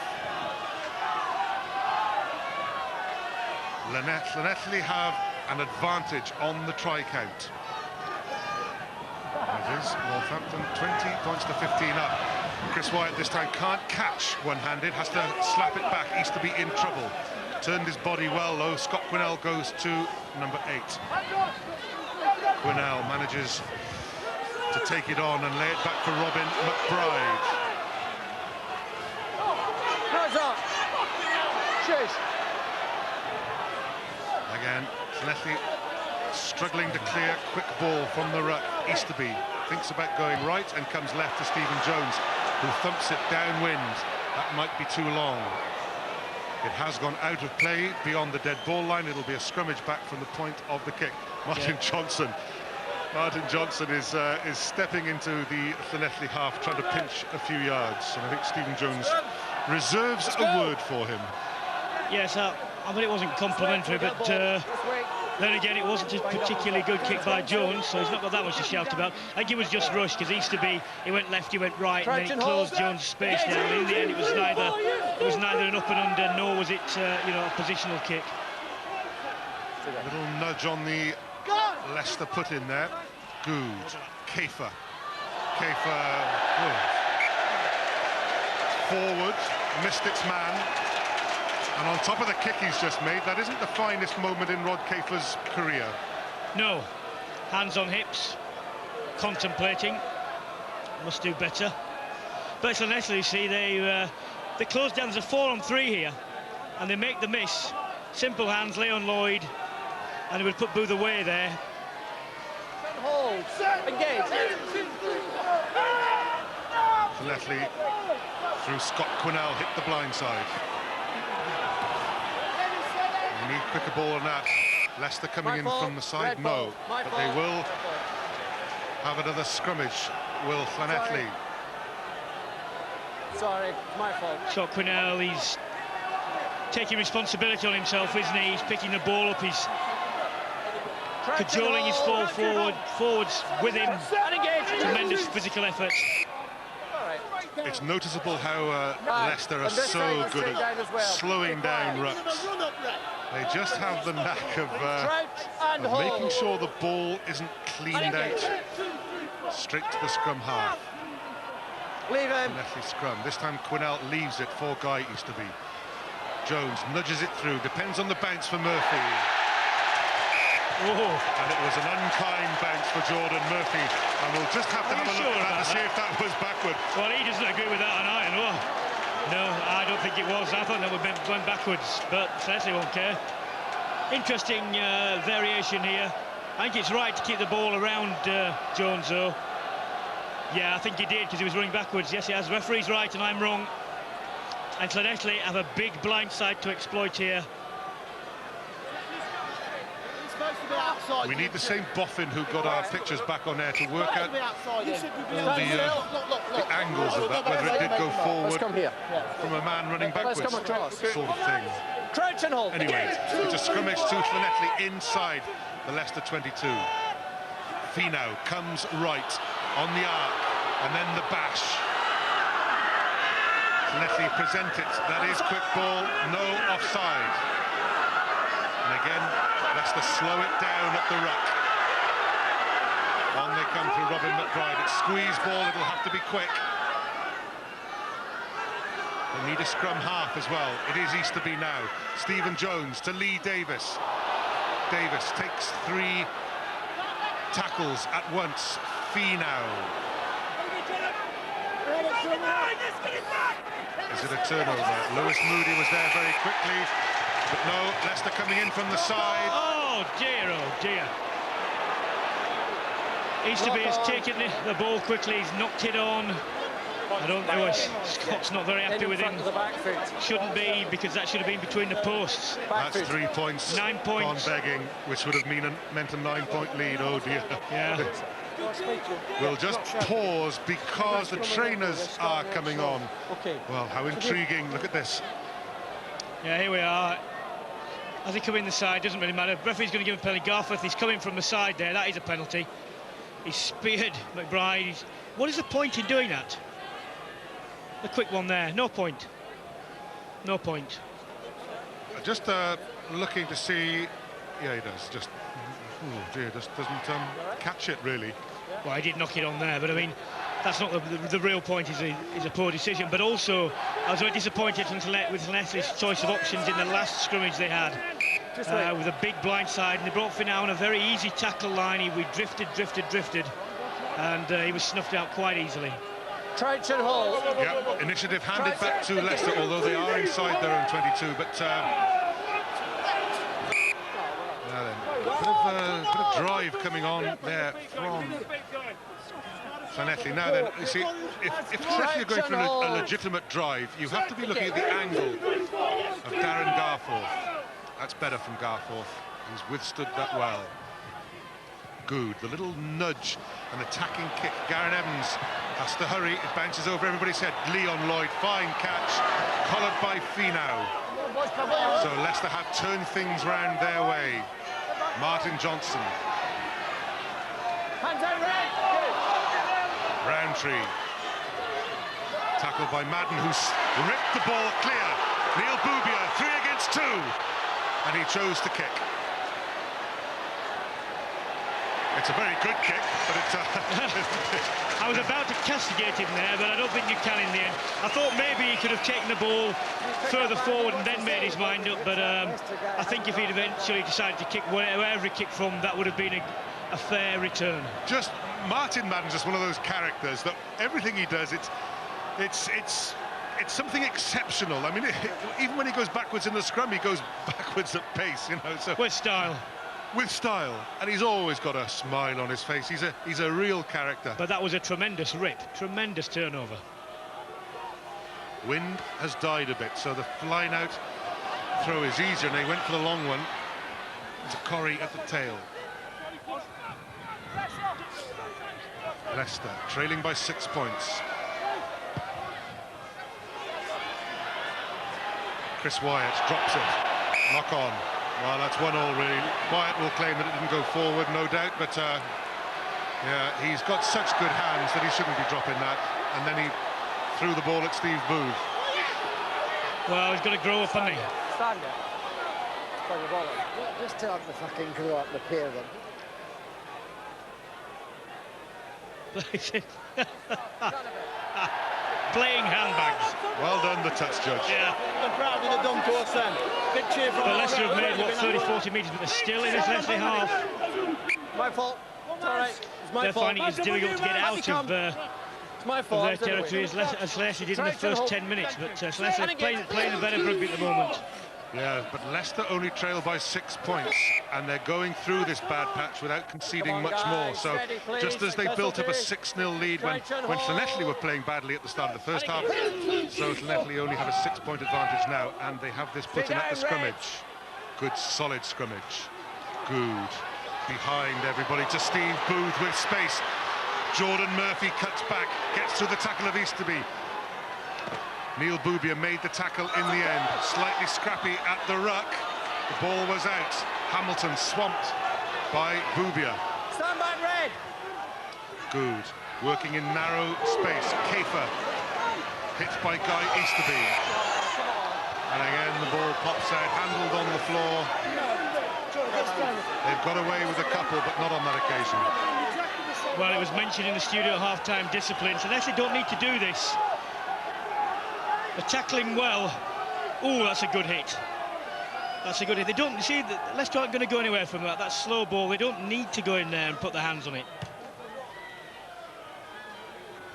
Speaker 8: Llanelli have an advantage on the try count. It is Northampton 20 points to 15 up. Chris Wyatt this time can't catch one-handed, has to slap it back. Easterby in trouble. Turned his body well, though. Scott Quinnell goes to number 8. Quinnell manages to take it on and lay it back for Robin McBride. Again, Llanelli struggling to clear. Quick ball from the ruck. Easterby thinks about going right and comes left to Stephen Jones, who thumps it downwind. That might be too long. It has gone out of play beyond the dead ball line. It'll be a scrummage back from the point of the kick. Martin Johnson is stepping into the Llanelli half, trying to pinch a few yards, and I think Stephen Jones reserves a word for him.
Speaker 9: Yes, I mean, it wasn't complimentary, but then again, it wasn't a particularly good kick by Jones, so he's not got that much to shout about. I think he was just rushed, because Easterby, he went left, he went right, and then he closed Jones' space down. And in the end, it was neither an up and under, nor was it, a positional kick.
Speaker 8: A little nudge on the Leicester put in there. Good. Kiefer. Forward, missed its man. And on top of the kick he's just made, that isn't the finest moment in Rod Kiefer's career.
Speaker 9: No. Hands on hips. Contemplating. Must do better. But it's Llanelli, you see, they close down. There's a 4 on 3 here. And they make the miss. Simple hands, Leon Lloyd. And they would put Booth away there.
Speaker 10: Hold. Engage.
Speaker 8: Llanelli through Scott Quinnell, hit the blind side. We need quicker ball than that. Leicester coming in from the side, no. But they will have another scrummage, will Llanelli.
Speaker 10: Sorry, my fault.
Speaker 9: Scott Quinnell, he's taking responsibility on himself, isn't he? He's picking the ball up, he's cajoling his forwards with him. Tremendous physical effort.
Speaker 8: It's noticeable how Leicester are so good at slowing down rucks. They just have the knack of making sure the ball isn't cleaned out. Straight to the scrum half.
Speaker 10: Leave him.
Speaker 8: Lefty scrum. This time Quinnell leaves it for Guy Easterby. Jones nudges it through. Depends on the bounce for Murphy. And it was an unkind bounce for Jordan Murphy. And we'll just have to have a look at that to see if that was backward.
Speaker 9: Well, he doesn't agree with that, and I know. No, I don't think it was. I thought that would have gone backwards, but Leslie won't care. Interesting variation here. I think it's right to keep the ball around Jones, though. Yeah, I think he did, because he was running backwards. Yes, he has. Referee's right, and I'm wrong. And Llanelli have a big blind side to exploit here.
Speaker 10: He's supposed to be outside.
Speaker 8: We need the same boffin who got our pictures back on air to work out all the angles of that, whether it did go forward from a man running backwards, sort of thing.
Speaker 10: Crouch and hold.
Speaker 8: Anyway, it's a scrimmage to Llanelli inside the Leicester 22. Finau comes right on the arc, and then the bash. Llanelli present it. That is quick ball, no offside. And again, Leicester slow it down at the ruck. On they come through Robin McBride. It's squeeze ball, it'll have to be quick. They need a scrum half as well. It is Easterby now. Stephen Jones to Lee Davis. Davis takes 3 tackles at once. Finau. Is it a turnover? Lewis Moody was there very quickly, but no, Leicester coming in from the side.
Speaker 9: Oh dear. Easterby has taken the ball quickly, he's knocked it on. I don't know, Scott's not very happy with him. Shouldn't be, because that should have been between the posts.
Speaker 8: That's 3 points.
Speaker 9: 9 points.
Speaker 8: On begging, which would have meant a 9-point lead. Oh dear.
Speaker 9: Yeah.
Speaker 8: We'll just pause because the trainers are coming on. Well, how intriguing. Look at this.
Speaker 9: Yeah, here we are. As he come in the side, doesn't really matter. Referee's going to give a penalty. Garforth, he's coming from the side there. That is a penalty. He's speared McBride. What is the point in doing that? The quick one there. No point. No point.
Speaker 8: Just looking to see. Yeah, he does. Just. Oh dear, just doesn't catch it really.
Speaker 9: Well, he did knock it on there, but I mean, that's not the real point. Is a poor decision. But also, I was very disappointed with Llanelli's choice of options in the last scrimmage they had, with a big blind side, and they brought Finau on a very easy tackle line. We drifted, and he was snuffed out quite easily.
Speaker 10: Crouch and hold.
Speaker 8: Yeah, initiative handed back to Leicester, although they are inside their own 22. But now then, a bit of drive coming on there from Llanelli. Now then, you see, if Llanelli are going for a legitimate drive, you have to be looking at the angle of Darren Garforth. That's better from Garforth. He's withstood that well. Good, the little nudge, an attacking kick. Garen Evans has to hurry. It bounces over everybody's head. Leon Lloyd, fine catch, collared by Finau. So Leicester have turned things round their way. Martin Johnson. Roundtree. Tackled by Madden, who's ripped the ball clear. Neil Boubier, 3 against 2. And he chose to kick. It's a very good kick, but it's
Speaker 9: I was about to castigate him there, but I don't think you can in the end. I thought maybe he could have taken the ball further forward and then made his mind up, but I think if he'd eventually decided to kick wherever he kicked from, that would have been a fair return.
Speaker 8: Just Martin Madden's just one of those characters that everything he does, it's something exceptional. I mean, even when he goes backwards in the scrum, he goes backwards at pace, you know. So
Speaker 9: with style.
Speaker 8: With style, and he's always got a smile on his face. He's a real character.
Speaker 9: But that was a tremendous rip, tremendous turnover.
Speaker 8: Wind has died a bit, so the flying out throw is easier, and they went for the long one to Corrie at the tail. Leicester trailing by 6 points. Chris Wyatt drops it. Knock on. Well, that's 1-1 really. Wyatt will claim that it didn't go forward, no doubt, but yeah, he's got such good hands that he shouldn't be dropping that. And then he threw the ball at Steve Booth.
Speaker 9: Well, he's got to grow up, hasn't he?
Speaker 10: Stand there.
Speaker 14: Just tell him to fucking grow up, the pair of them.
Speaker 9: Playing handbags.
Speaker 8: Well done, the touch judge.
Speaker 9: Yeah.
Speaker 10: I'm proud of the done to us then. Big cheer from
Speaker 9: Leicester have made, what, 30-40 metres, but they're still in this Leicester half.
Speaker 10: My fault. It's all right. It's my
Speaker 9: They're
Speaker 10: fault.
Speaker 9: finding it's difficult to get out of
Speaker 10: it's my fault.
Speaker 9: their territory as Leicester did in the first 10 minutes, but Leicester playing a better rugby at the moment.
Speaker 8: Yeah, but Leicester only trail by 6 points, and they're going through this bad patch without conceding much more. So just as they built up a 6-0 lead when Llanelli were playing badly at the start of the first half, so Llanelli only have a 6-point advantage now, and they have this put in at the scrimmage. Good, solid scrimmage. Good. behind everybody to Steve Booth with space. Jordan Murphy cuts back, gets through the tackle of Easterby. Neil Boubier made the tackle in the end. Slightly scrappy at the ruck. The ball was out. Hamilton swamped by Boubier.
Speaker 10: Stand back, Red.
Speaker 8: Good. Working in narrow space. Kafer hit by Guy Easterby. And again the ball pops out, handled on the floor. They've got away with a couple, but not on that occasion.
Speaker 9: Well, it was mentioned in the studio at half-time discipline, so Leicester don't need to do this. They're tackling well. Oh, that's a good hit. That's a good hit. They don't, you see, Leicester aren't going to go anywhere from that. That slow ball, they don't need to go in there and put their hands on it.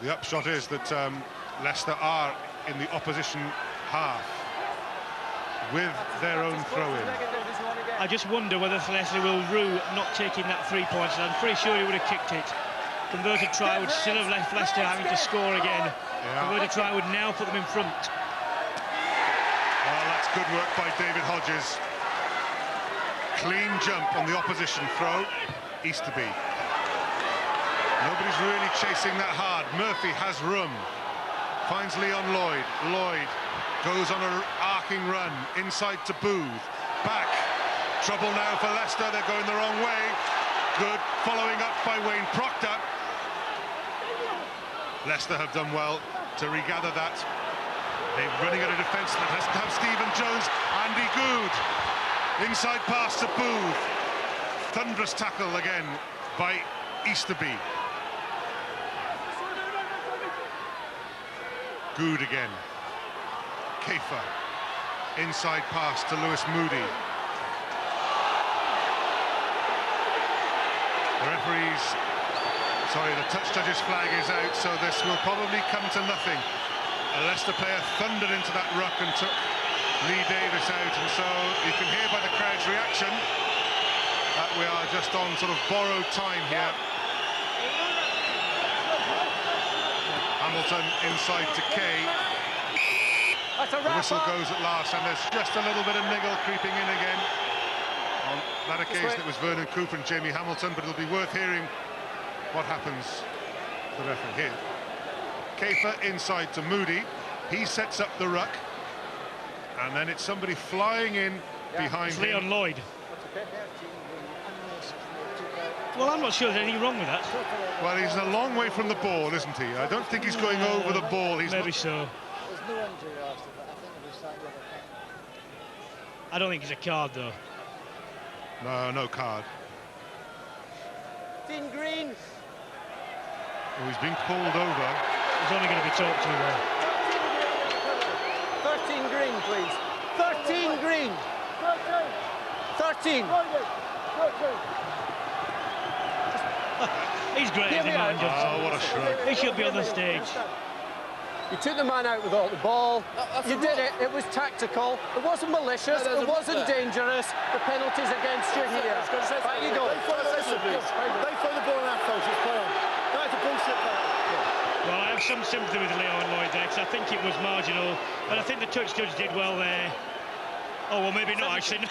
Speaker 8: The upshot is that Leicester are in the opposition half with their own throw-in.
Speaker 9: I just wonder whether Leicester will rue not taking that 3 points. I'm pretty sure he would have kicked it. Converted try would still have left Leicester having to score again. Converted try would now put them in front.
Speaker 8: Well, that's good work by David Hodges. Clean jump on the opposition throw. Easterby. Nobody's really chasing that hard. Murphy has room. Finds Leon Lloyd. Lloyd goes on an arcing run inside to Booth. Back. Trouble now for Leicester. They're going the wrong way. Good. Following up by Wayne Proctor. Leicester have done well to regather that. They're running at a defence that has to have Stephen Jones. Andy Good. Inside pass to Booth. Thunderous tackle again by Easterby. Good again. Kafer. Inside pass to Lewis Moody. The referee's... Sorry, the touch judge's flag is out, so this will probably come to nothing. A Leicester player thundered into that ruck and took Lee Davis out, and so you can hear by the crowd's reaction that we are just on sort of borrowed time here. Hamilton inside to Kay. The whistle goes at last, and there's just a little bit of niggle creeping in again. On that occasion it was Vernon Cooper and Jamie Hamilton, but it'll be worth hearing what happens to the referee here. Kafer inside to Moody. He sets up the ruck, and then it's somebody flying in behind him.
Speaker 9: Leon Lloyd. Well, I'm not sure there's anything wrong with that.
Speaker 8: Well, he's a long way from the ball, isn't he? I don't think he's going over the ball. He's
Speaker 9: maybe so.
Speaker 14: There's no injury after that. I think it was that other card.
Speaker 9: I don't think it's a card, though.
Speaker 8: No, no card.
Speaker 10: Dean Green.
Speaker 8: Oh, he's being pulled over.
Speaker 9: He's only going to be talked to there.
Speaker 10: 13 Green, please. 13 Green. 13.
Speaker 9: He's great, isn't he, Martin Johnson?
Speaker 8: Oh, what a shrug.
Speaker 9: He should be on the stage.
Speaker 10: You took the man out without the ball. You did it. It was tactical. It wasn't malicious. It wasn't dangerous. The penalty's against you here. Back you go.
Speaker 14: They throw the ball in our face. It's play on. That's a bullshit play.
Speaker 9: Well, I have some sympathy with Leon Lloyd there, because I think it was marginal, and I think the touch judge did well there. Oh, well, maybe not, actually.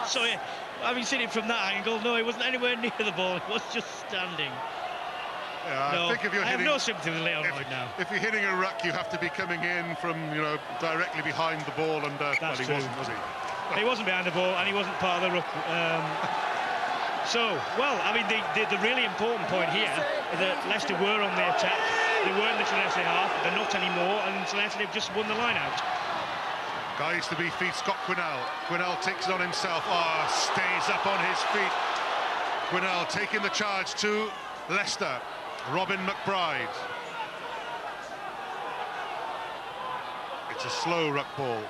Speaker 9: Sorry, having seen it from that angle, no, he wasn't anywhere near the ball. He was just standing.
Speaker 8: Yeah,
Speaker 9: No,
Speaker 8: I think if you're
Speaker 9: I have
Speaker 8: hitting,
Speaker 9: no sympathy with Leon Lloyd now.
Speaker 8: If you're hitting a ruck, you have to be coming in from, you know, directly behind the ball, and well, he
Speaker 9: true.
Speaker 8: wasn't, was he?
Speaker 9: He wasn't behind the ball, and he wasn't part of the ruck. So, well, I mean, the really important point here is that Leicester were on the attack. They were in the Llanelli half, they're not anymore, and Llanelli have just won the line out.
Speaker 8: Guy Easterby feet Scott Quinnell. Quinnell takes it on himself. Stays up on his feet. Quinnell taking the charge to Leicester. Robin McBride. It's a slow ruck ball.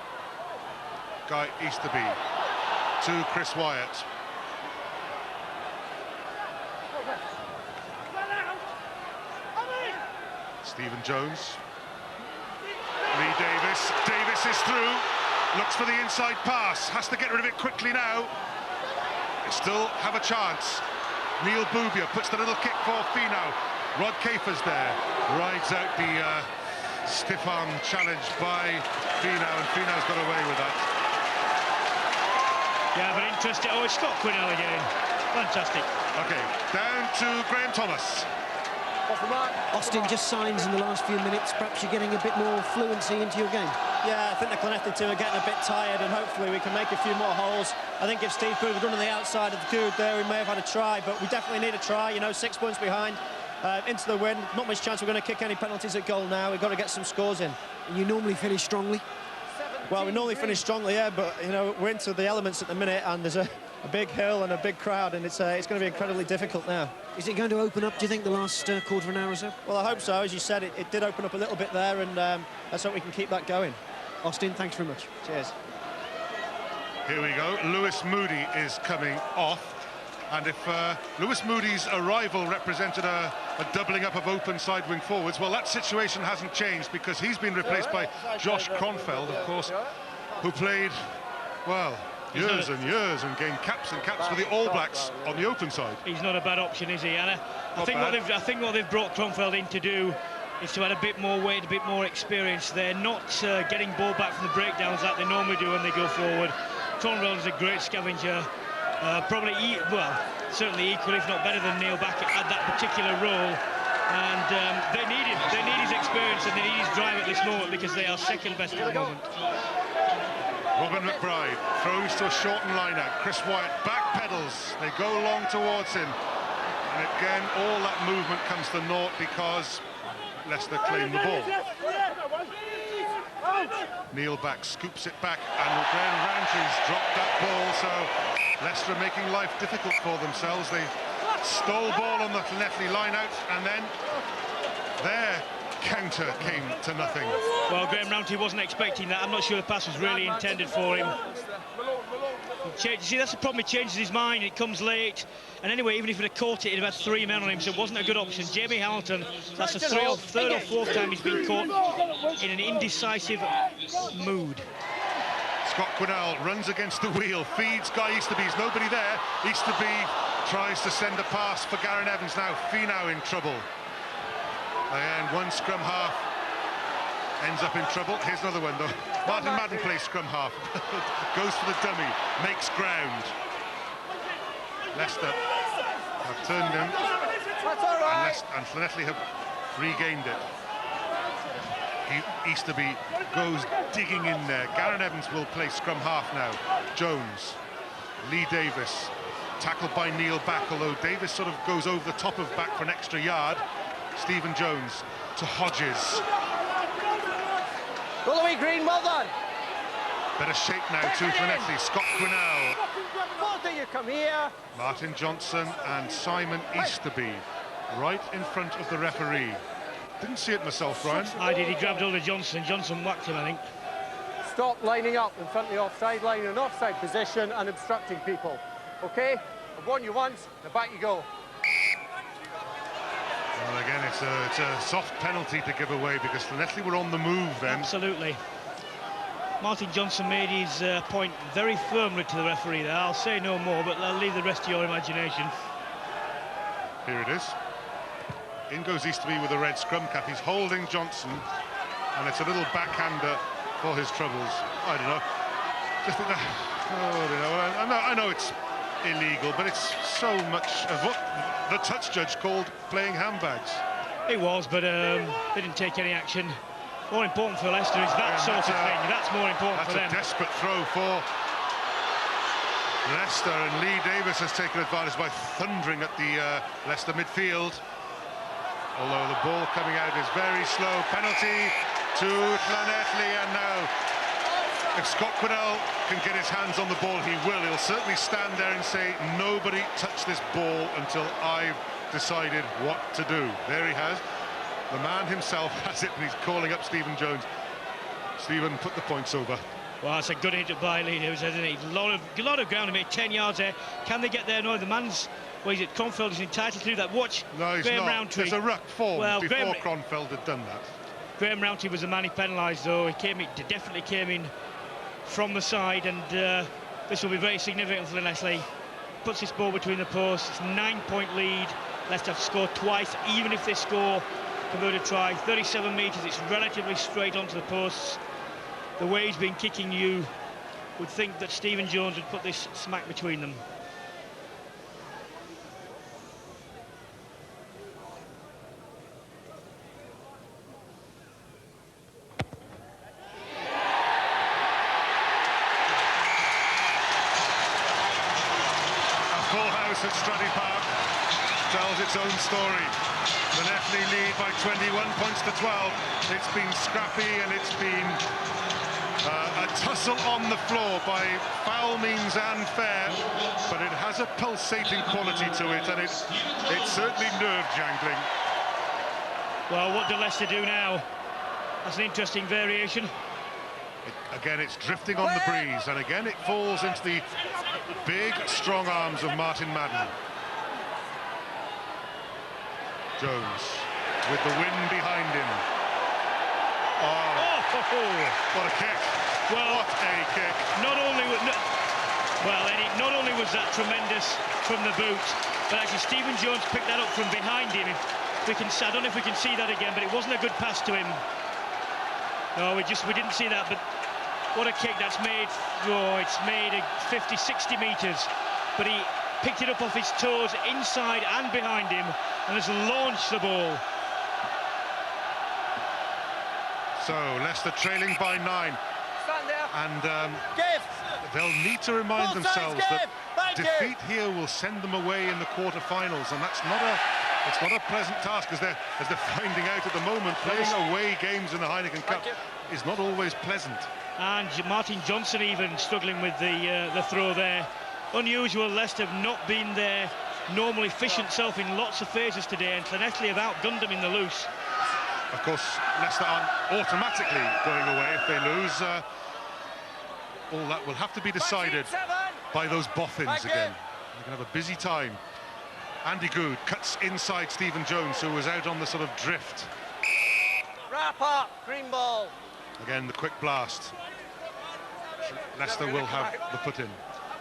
Speaker 8: Guy Easterby to Chris Wyatt. Stephen Jones. Lee Davis. Davis is through. Looks for the inside pass. Has to get rid of it quickly now. They still have a chance. Neil Boubier puts the little kick for Finau. Rod Kafer's there. Rides out the stiff-arm challenge by Finau, and Finau's got away with that.
Speaker 9: Yeah, but interesting. Oh, it's Scott Quinnell again. Fantastic.
Speaker 8: OK, down to Graham Thomas.
Speaker 2: Austin, just signs in the last few minutes. Perhaps you're getting a bit more fluency into your game.
Speaker 3: Yeah, I think the Llanelli two are getting a bit tired, and hopefully we can make a few more holes. I think if Steve Booth had run on the outside of the good there, we may have had a try, but we definitely need a try. You know, 6 points behind, into the wind. Not much chance we're going to kick any penalties at goal now. We've got to get some scores in.
Speaker 2: You normally finish strongly?
Speaker 3: Well, we normally finish strongly, yeah, but, you know, we're into the elements at the minute, and there's a big hill and a big crowd, and it's going to be incredibly difficult now.
Speaker 2: Is it going to open up, do you think, the last quarter of an hour or so?
Speaker 3: Well, I hope so. As you said, it did open up a little bit there, and let's hope we can keep that going.
Speaker 2: Austin, thanks very much.
Speaker 3: Cheers.
Speaker 8: Here we go. Lewis Moody is coming off. And if Lewis Moody's arrival represented a doubling up of open side wing forwards, well, that situation hasn't changed, because he's been replaced by Josh Kronfeld, of course, who played, well, years and years and gained caps and caps for the All Blacks on the open side.
Speaker 9: He's not a bad option, is he, Anna? I think what they've brought Kronfeld in to do is to add a bit more weight, a bit more experience. They're not getting ball back from the breakdowns like they normally do when they go forward. Kronfeld is a great scavenger. Certainly equal, if not better than Neil Back at that particular role, and they need him. They need his experience and they need his drive at this moment, because they are second best at the moment.
Speaker 8: Robin McBride throws to a shortened line-out. Chris Wyatt backpedals. They go long towards him, and again all that movement comes to naught because Leicester claim the ball. Neil Back scoops it back, and Graham Roundtree's dropped that ball, so Leicester are making life difficult for themselves. They stole ball on the Llanelli line-out, and then their counter came to nothing.
Speaker 9: Well, Graham Roundtree wasn't expecting that. I'm not sure the pass was really intended for him. See, that's the problem. He changes his mind. It comes late. And anyway, even if he'd have caught it, he'd have had 3 men on him, so it wasn't a good option. Jamie Hamilton, that's the third or fourth time he's been caught in an indecisive mood.
Speaker 8: Scott Quinnell runs against the wheel, feeds Guy Easterby's nobody there. Easterby tries to send a pass for Gareth Evans. Now Finau in trouble. And one scrum half ends up in trouble. Here's another one though. Martin Madden plays scrum half. Goes for the dummy, makes ground. Leicester have turned him, and Llanelli have regained it. Easterby goes digging in there. Gareth Evans will play scrum half now. Jones, Lee Davis, tackled by Neil Back, although Davis sort of goes over the top of Back for an extra yard. Stephen Jones to Hodges.
Speaker 10: Go away, Green, well done.
Speaker 8: Better shape now to Llanelli. Scott Quinnell.
Speaker 10: You come here.
Speaker 8: Martin Johnson and Simon Easterby right in front of the referee. Didn't see it myself, Brian.
Speaker 9: I did. He grabbed hold of Johnson. Johnson whacked him, I think.
Speaker 10: Stop lining up in front of the offside line in an offside position and obstructing people. OK? I've warned you once, now back you go.
Speaker 8: Well, again, it's a soft penalty to give away because Llanelli were on the move then.
Speaker 9: Absolutely. Martin Johnson made his point very firmly to the referee there. I'll say no more, but I'll leave the rest to your imagination.
Speaker 8: Here it is. In goes Easterby with a red scrum cap. He's holding Johnson, and it's a little backhander for his troubles. I don't know. Just think that, I know it's illegal, but it's so much of what the touch judge called playing handbags.
Speaker 9: It was, but they didn't take any action. More important for Leicester is that sort of thing. That's more important for them.
Speaker 8: That's a desperate throw for Leicester, and Lee Davis has taken advantage by thundering at the Leicester midfield. Although the ball coming out is very slow. Penalty to Llanelli, and now if Scott Quinnell can get his hands on the ball, he will. He'll certainly stand there and say, nobody touch this ball until I've decided what to do. There he has. The man himself has it, and he's calling up Stephen Jones. Stephen, put the points over.
Speaker 9: Well, that's a good hit by Lee Davis, isn't it? A lot of ground. He made 10 yards there. Can they get there? No, the man's... Well, is it Kronfeld is entitled to do that? Watch.
Speaker 8: No, he's
Speaker 9: Graham
Speaker 8: not.
Speaker 9: Roundtree.
Speaker 8: There's a ruck formed before
Speaker 9: Graham...
Speaker 8: Kronfeld had done that.
Speaker 9: Graham Roundtree was the man he penalised, though. He definitely came in from the side, and this will be very significant for Llanelli. Puts this ball between the posts. It's a 9-point lead. Leicester have scored twice, even if they score converted try. 37 metres, it's relatively straight onto the posts. The way he's been kicking, you would think that Stephen Jones would put this smack between them.
Speaker 8: Christmas at Stradey Park tells its own story. Llanelli lead by 21 points to 12. It's been scrappy and it's been a tussle on the floor by foul means and fair, but it has a pulsating quality to it, and it's certainly nerve-jangling.
Speaker 9: Well, what do Leicester do now? That's an interesting variation.
Speaker 8: Again, it's drifting on the breeze, and again it falls into the big, strong arms of Martin Madden. Jones with the wind behind him. Oh, what a kick.
Speaker 9: Well,
Speaker 8: what a kick.
Speaker 9: Not only was that tremendous from the boot, but actually Stephen Jones picked that up from behind him. I don't know if we can see that again, but it wasn't a good pass to him. No, we didn't see that, but what a kick that's made. Oh, it's made 50, 60 metres, but he picked it up off his toes inside and behind him and has launched the ball.
Speaker 8: So Leicester trailing by 9, and they'll need to remind themselves that defeat here will send them away in the quarter-finals, and it's not a pleasant task, as they're finding out at the moment. Playing away games in the Heineken Cup is not always pleasant.
Speaker 9: And Martin Johnson even struggling with the throw there. Unusual. Leicester have not been their normal efficient self in lots of phases today, and Llanelli have outgunned them in the loose.
Speaker 8: Of course, Leicester aren't automatically going away if they lose. All that will have to be decided by those boffins again. They can have a busy time. Andy Good cuts inside Stephen Jones, who was out on the sort of drift.
Speaker 10: Wrap up, green ball.
Speaker 8: Again, the quick blast. Leicester will have the put in.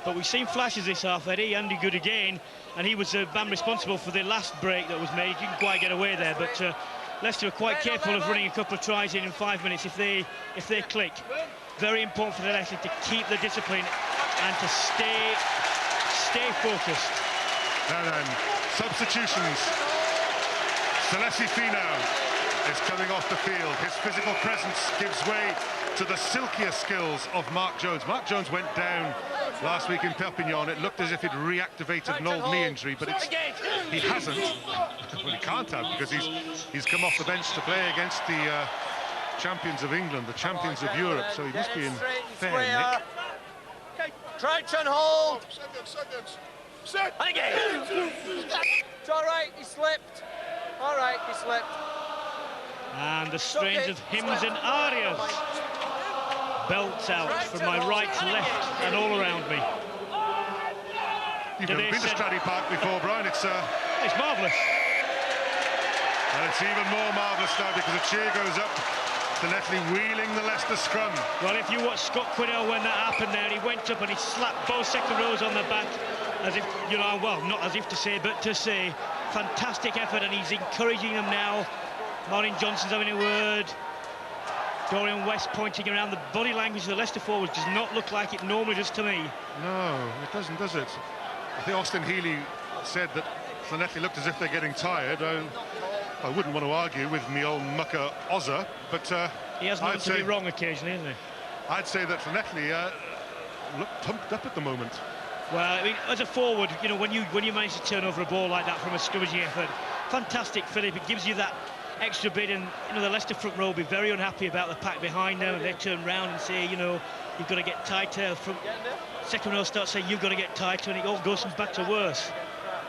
Speaker 9: But we've seen flashes this half, Eddie. Andy Good again, and he was the man responsible for the last break that was made. He didn't quite get away there, but Leicester are quite capable of running a couple of tries in 5 minutes if they click. Very important for the Leicester to keep the discipline and to stay focused.
Speaker 8: And then substitutions. Celesi Finau is coming off the field. His physical presence gives way to the silkier skills of Mark Jones. Mark Jones went down last week in Perpignan. It looked as if he'd reactivated an old knee injury, but he hasn't. Well, he can't have, because he's come off the bench to play against the champions of England, the champions of Europe, so he must be in fair nick.
Speaker 10: Crouch and hold. Sit. And again. It's all right, he slipped. All right, he slipped.
Speaker 9: And the strains of hymns and arias belts out from my right to left and all around me.
Speaker 8: You've never been to Stradey Park before, Brian. It's
Speaker 9: marvellous.
Speaker 8: And it's even more marvellous now because a cheer goes up. Llanelli wheeling the Leicester scrum.
Speaker 9: Well, if you watch Scott Quinnell when that happened there, he went up and he slapped both second rows on the back, as if, you know, well, not as if to say, but to say, fantastic effort, and he's encouraging them now. Martin Johnson's having a word. Dorian West pointing around. The body language of the Leicester forwards does not look like it normally does to me.
Speaker 8: No, it doesn't, does it? I think Austin Healy said that Llanelli looked as if they're getting tired. I wouldn't want to argue with me old mucker Ozza, but
Speaker 9: he has known to be wrong occasionally, hasn't he?
Speaker 8: I'd say that Llanelli look pumped up at the moment.
Speaker 9: Well, I mean, as a forward, you know, when you manage to turn over a ball like that from a scrimmaging effort, fantastic, Philip. It gives you that extra bit, and you know the Leicester front row will be very unhappy about the pack behind them, and they turn round and say, you know, you've got to get tighter. From second row starts saying you've got to get tighter, and it all goes from bad to worse.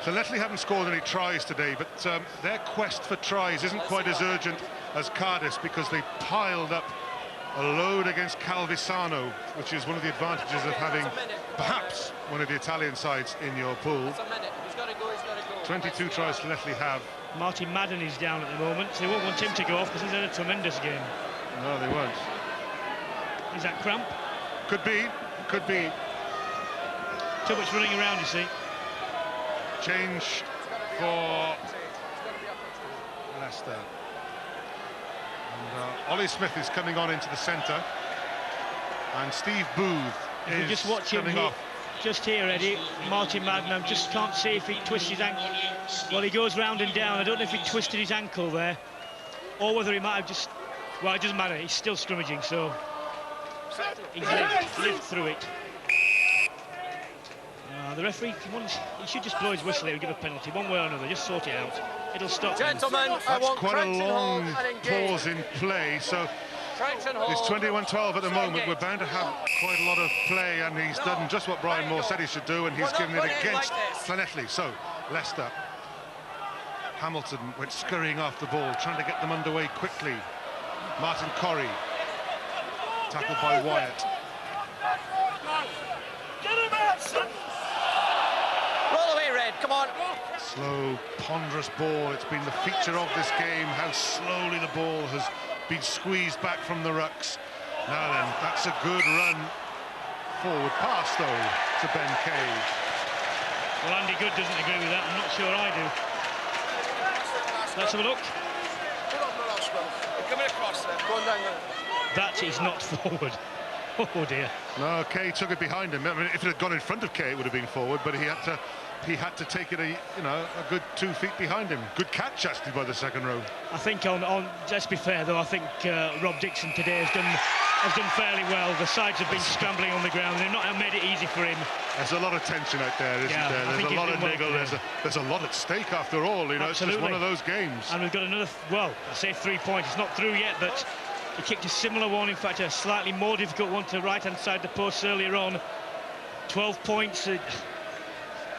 Speaker 8: So Llanelli haven't scored any tries today, but their quest for tries isn't quite as urgent as Cardiff, because they piled up a load against Calvisano, which is one of the advantages of having perhaps one of the Italian sides in your pool. 22 tries Llanelli have.
Speaker 9: Martin Madden is down at the moment, so they won't want him to go off because he's had a tremendous game.
Speaker 8: No, they won't.
Speaker 9: Is that cramp?
Speaker 8: Could be, could be.
Speaker 9: Too much running around, you see.
Speaker 8: Change for Leicester. And Ollie Smith is coming on into the centre, and Steve Booth is
Speaker 9: just watch him
Speaker 8: coming off.
Speaker 9: Just here, Eddie, Martin Madden, I just can't see if he twists his ankle. Well, he goes round and down. I don't know if he twisted his ankle there, or whether he might have just... Well, it doesn't matter. He's still scrimmaging, so he's lived through it. the referee, he should just blow his whistle here and give a penalty, one way or another. Just sort it out. It'll stop.
Speaker 10: Gentlemen,
Speaker 8: that's quite a long pause in play, so it's 21-12 at the moment. We're bound to have quite a lot of play, and he's done just what Brian Moore said he should do, and he's given it against Llanelli. So Leicester, Hamilton went scurrying off the ball, trying to get them underway quickly. Martin Corrie, tackled by Wyatt.
Speaker 10: Roll away, Red, come on.
Speaker 8: Slow, ponderous ball. It's been the feature of this game, how slowly the ball has been squeezed back from the rucks. Now then, that's a good run. Forward pass, though, to Ben Cave.
Speaker 9: Well, Andy Good doesn't agree with that. I'm not sure I do. Let's have a look.
Speaker 14: Coming across there. Going down there.
Speaker 9: That is not forward. Oh dear.
Speaker 8: No, Kay took it behind him. I mean, if it had gone in front of Kay, it would have been forward, but he had to take it a good 2 feet behind him. Good catch actually by the second row.
Speaker 9: I think on let's be fair though, I think Rob Dixon today has done fairly well. The sides have been scrambling on the ground. They've not made it easy for him.
Speaker 8: There's a lot of tension out there, isn't there? There's a lot of niggle. There's a lot at stake after all. You know, Absolutely. It's just one of those games.
Speaker 9: And we've got another. Well, I say 3 points. It's not through yet, but he kicked a similar one. In fact, a slightly more difficult one to right-hand side the post earlier on. 12 points.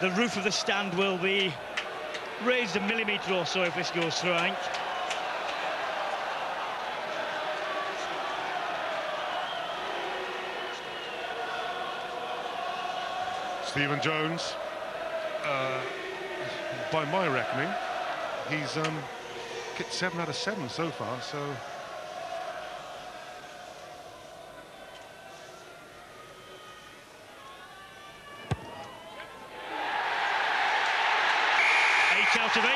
Speaker 9: The roof of the stand will be raised a millimetre or so if this goes through, I think.
Speaker 8: Stephen Jones, by my reckoning, he's kicked 7 out of 7 so far, so...
Speaker 9: Out of 8.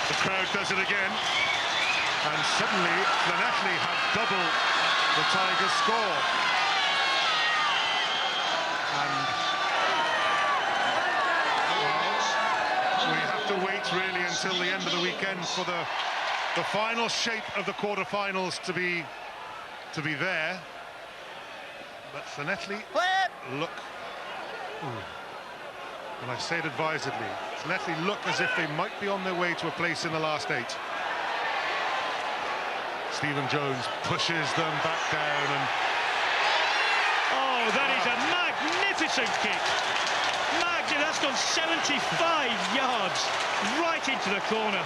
Speaker 8: The crowd does it again, and suddenly Llanelli have double the Tigers' score. And well, we have to wait really until the end of the weekend for the final shape of the quarter-finals to be there. But Llanelli look. Ooh. And I say it advisedly, Llanelli look as if they might be on their way to a place in the last 8. Stephen Jones pushes them back down and...
Speaker 9: Oh, that is a magnificent kick. That's gone 75 yards right into the corner.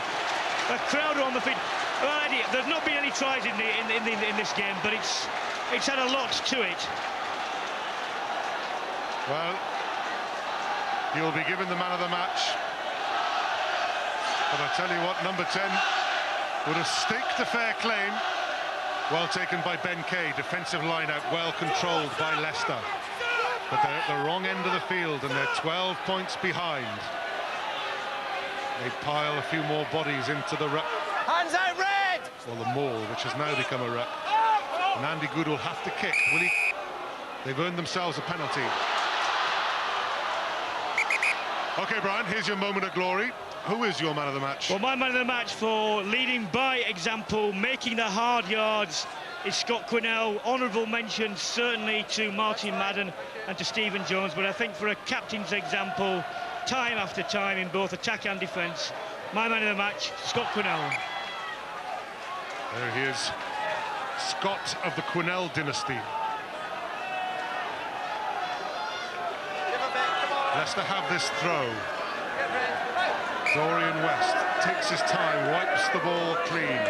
Speaker 9: A crowd are on the feet. Well, Eddie, there's not been any tries in this game, but it's had a lot to it.
Speaker 8: Well, you'll be given the man of the match. But I tell you what, number 10 would have staked a fair claim. Well taken by Ben Kay, defensive line-out, well controlled by Leicester. But they're at the wrong end of the field and they're 12 points behind. They pile a few more bodies into the ruck.
Speaker 10: Hands out, Red!
Speaker 8: Or the maul, which has now become a ruck. And Andy Good will have to kick, will he? They've earned themselves a penalty. OK, Brian, here's your moment of glory. Who is your man of the match?
Speaker 9: Well, my man of the match for leading by example, making the hard yards, is Scott Quinnell. Honourable mention certainly to Martin Madden and to Stephen Jones, but I think for a captain's example, time after time in both attack and defence, my man of the match, Scott Quinnell.
Speaker 8: There he is, Scott of the Quinnell dynasty. Leicester have this throw. Dorian West takes his time, wipes the ball clean.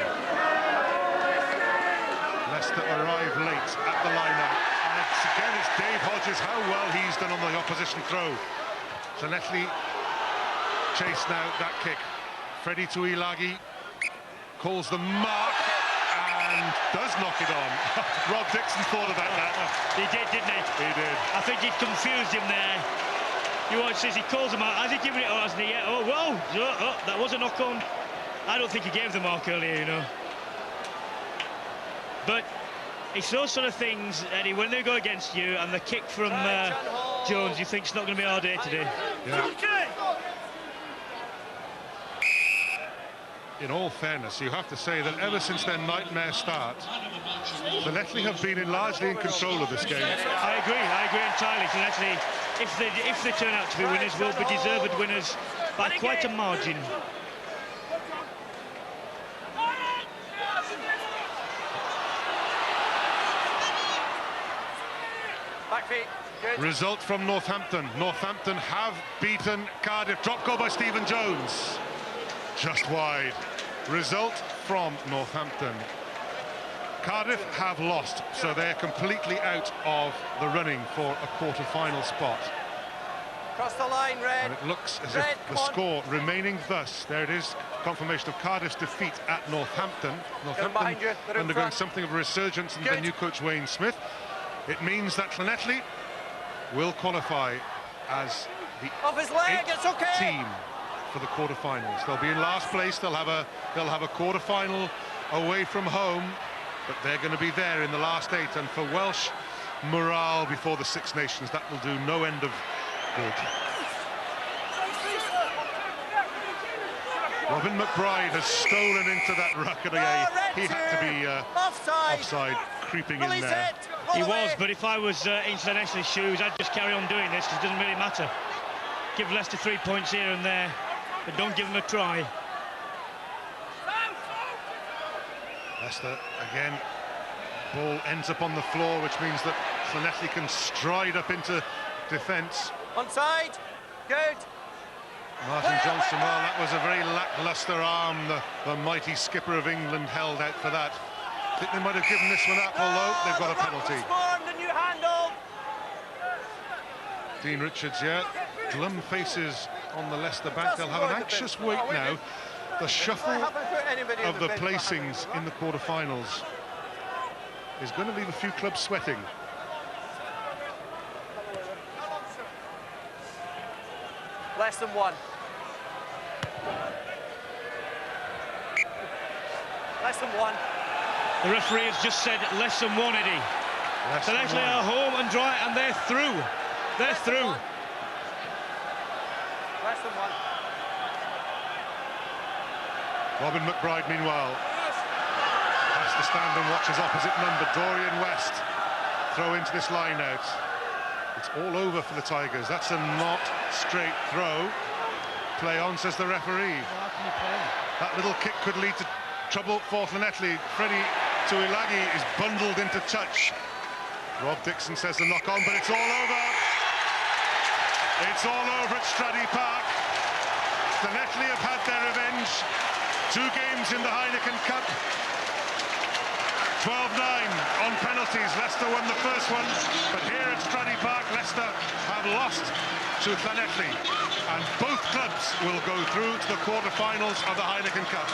Speaker 8: Leicester arrive late at the line-out. And again, it's Dave Hodges, how well he's done on the opposition throw. Llanelli chase now that kick. Freddie Tuilagi calls the mark and does knock it on. Rob Dixon thought about that.
Speaker 9: He did, didn't he?
Speaker 8: He did.
Speaker 9: I think he confused him there. You watch this, he calls him out. Has he given it or hasn't he yet? Oh, whoa! Oh, that was a knock-on. I don't think he gave the mark earlier, you know. But it's those sort of things, Eddie, when they go against you, and the kick from Jones, you think it's not going to be our day today.
Speaker 8: Yeah. in all fairness, you have to say that ever since their nightmare start, Llanelli have been largely in control of this game.
Speaker 9: I agree entirely. Llanelli, if they turn out to be winners, will be deserved winners by quite a margin.
Speaker 10: Back feet. Good.
Speaker 8: Result from Northampton. Northampton have beaten Cardiff. Drop goal by Stephen Jones. Just wide. Result from Northampton. Cardiff have lost, so they're completely out of the running for a quarter-final spot.
Speaker 10: Cross the line, Red.
Speaker 8: And it looks as if the score remaining thus. There it is, confirmation of Cardiff's defeat at Northampton. Northampton undergoing something of a resurgence under their new coach Wayne Smith. It means that Llanelli will qualify as the eighth team for the quarter-finals. They'll be in last place. They'll have a quarter-final away from home, but they're going to be there in the last 8. And for Welsh morale before the Six Nations, that will do no end of good. Robin McBride has stolen into that ruck, and he had to be offside, creeping in there.
Speaker 9: He was, but if I was in Llanelli's shoes, I'd just carry on doing this, because it doesn't really matter. Give Leicester 3 points here and there, but don't give them a try.
Speaker 8: Leicester, again, ball ends up on the floor, which means that Llanelli can stride up into defence.
Speaker 10: Onside, good.
Speaker 8: Martin Johnson, well, that was a very lacklustre arm the mighty skipper of England held out for that. I think they might have given this one up, although they've got a penalty. Dean Richards, yeah, glum faces on the Leicester back. They'll have an anxious wait now. The shuffle of the placings in the quarter-finals is going to leave a few clubs sweating.
Speaker 10: Less than one. Less than one.
Speaker 9: The referee has just said less than one, Eddie. So Leicester are home and dry, and they're through. They're through.
Speaker 10: Less than one.
Speaker 8: Robin McBride, meanwhile, has to stand and watch his opposite number, Dorian West, throw into this line-out. It's all over for the Tigers. That's a not straight throw. Play on, says the referee. That little kick could lead to trouble for Llanelli. Freddie Tuilagi is bundled into touch. Rob Dixon says the knock on, but it's all over. It's all over at Stradey Park. Llanelli have had their revenge. 2 games in the Heineken Cup. 12-9 on penalties. Leicester won the first one, but here at Stradey Park, Leicester have lost to Llanelli, and both clubs will go through to the quarter-finals of the Heineken Cup.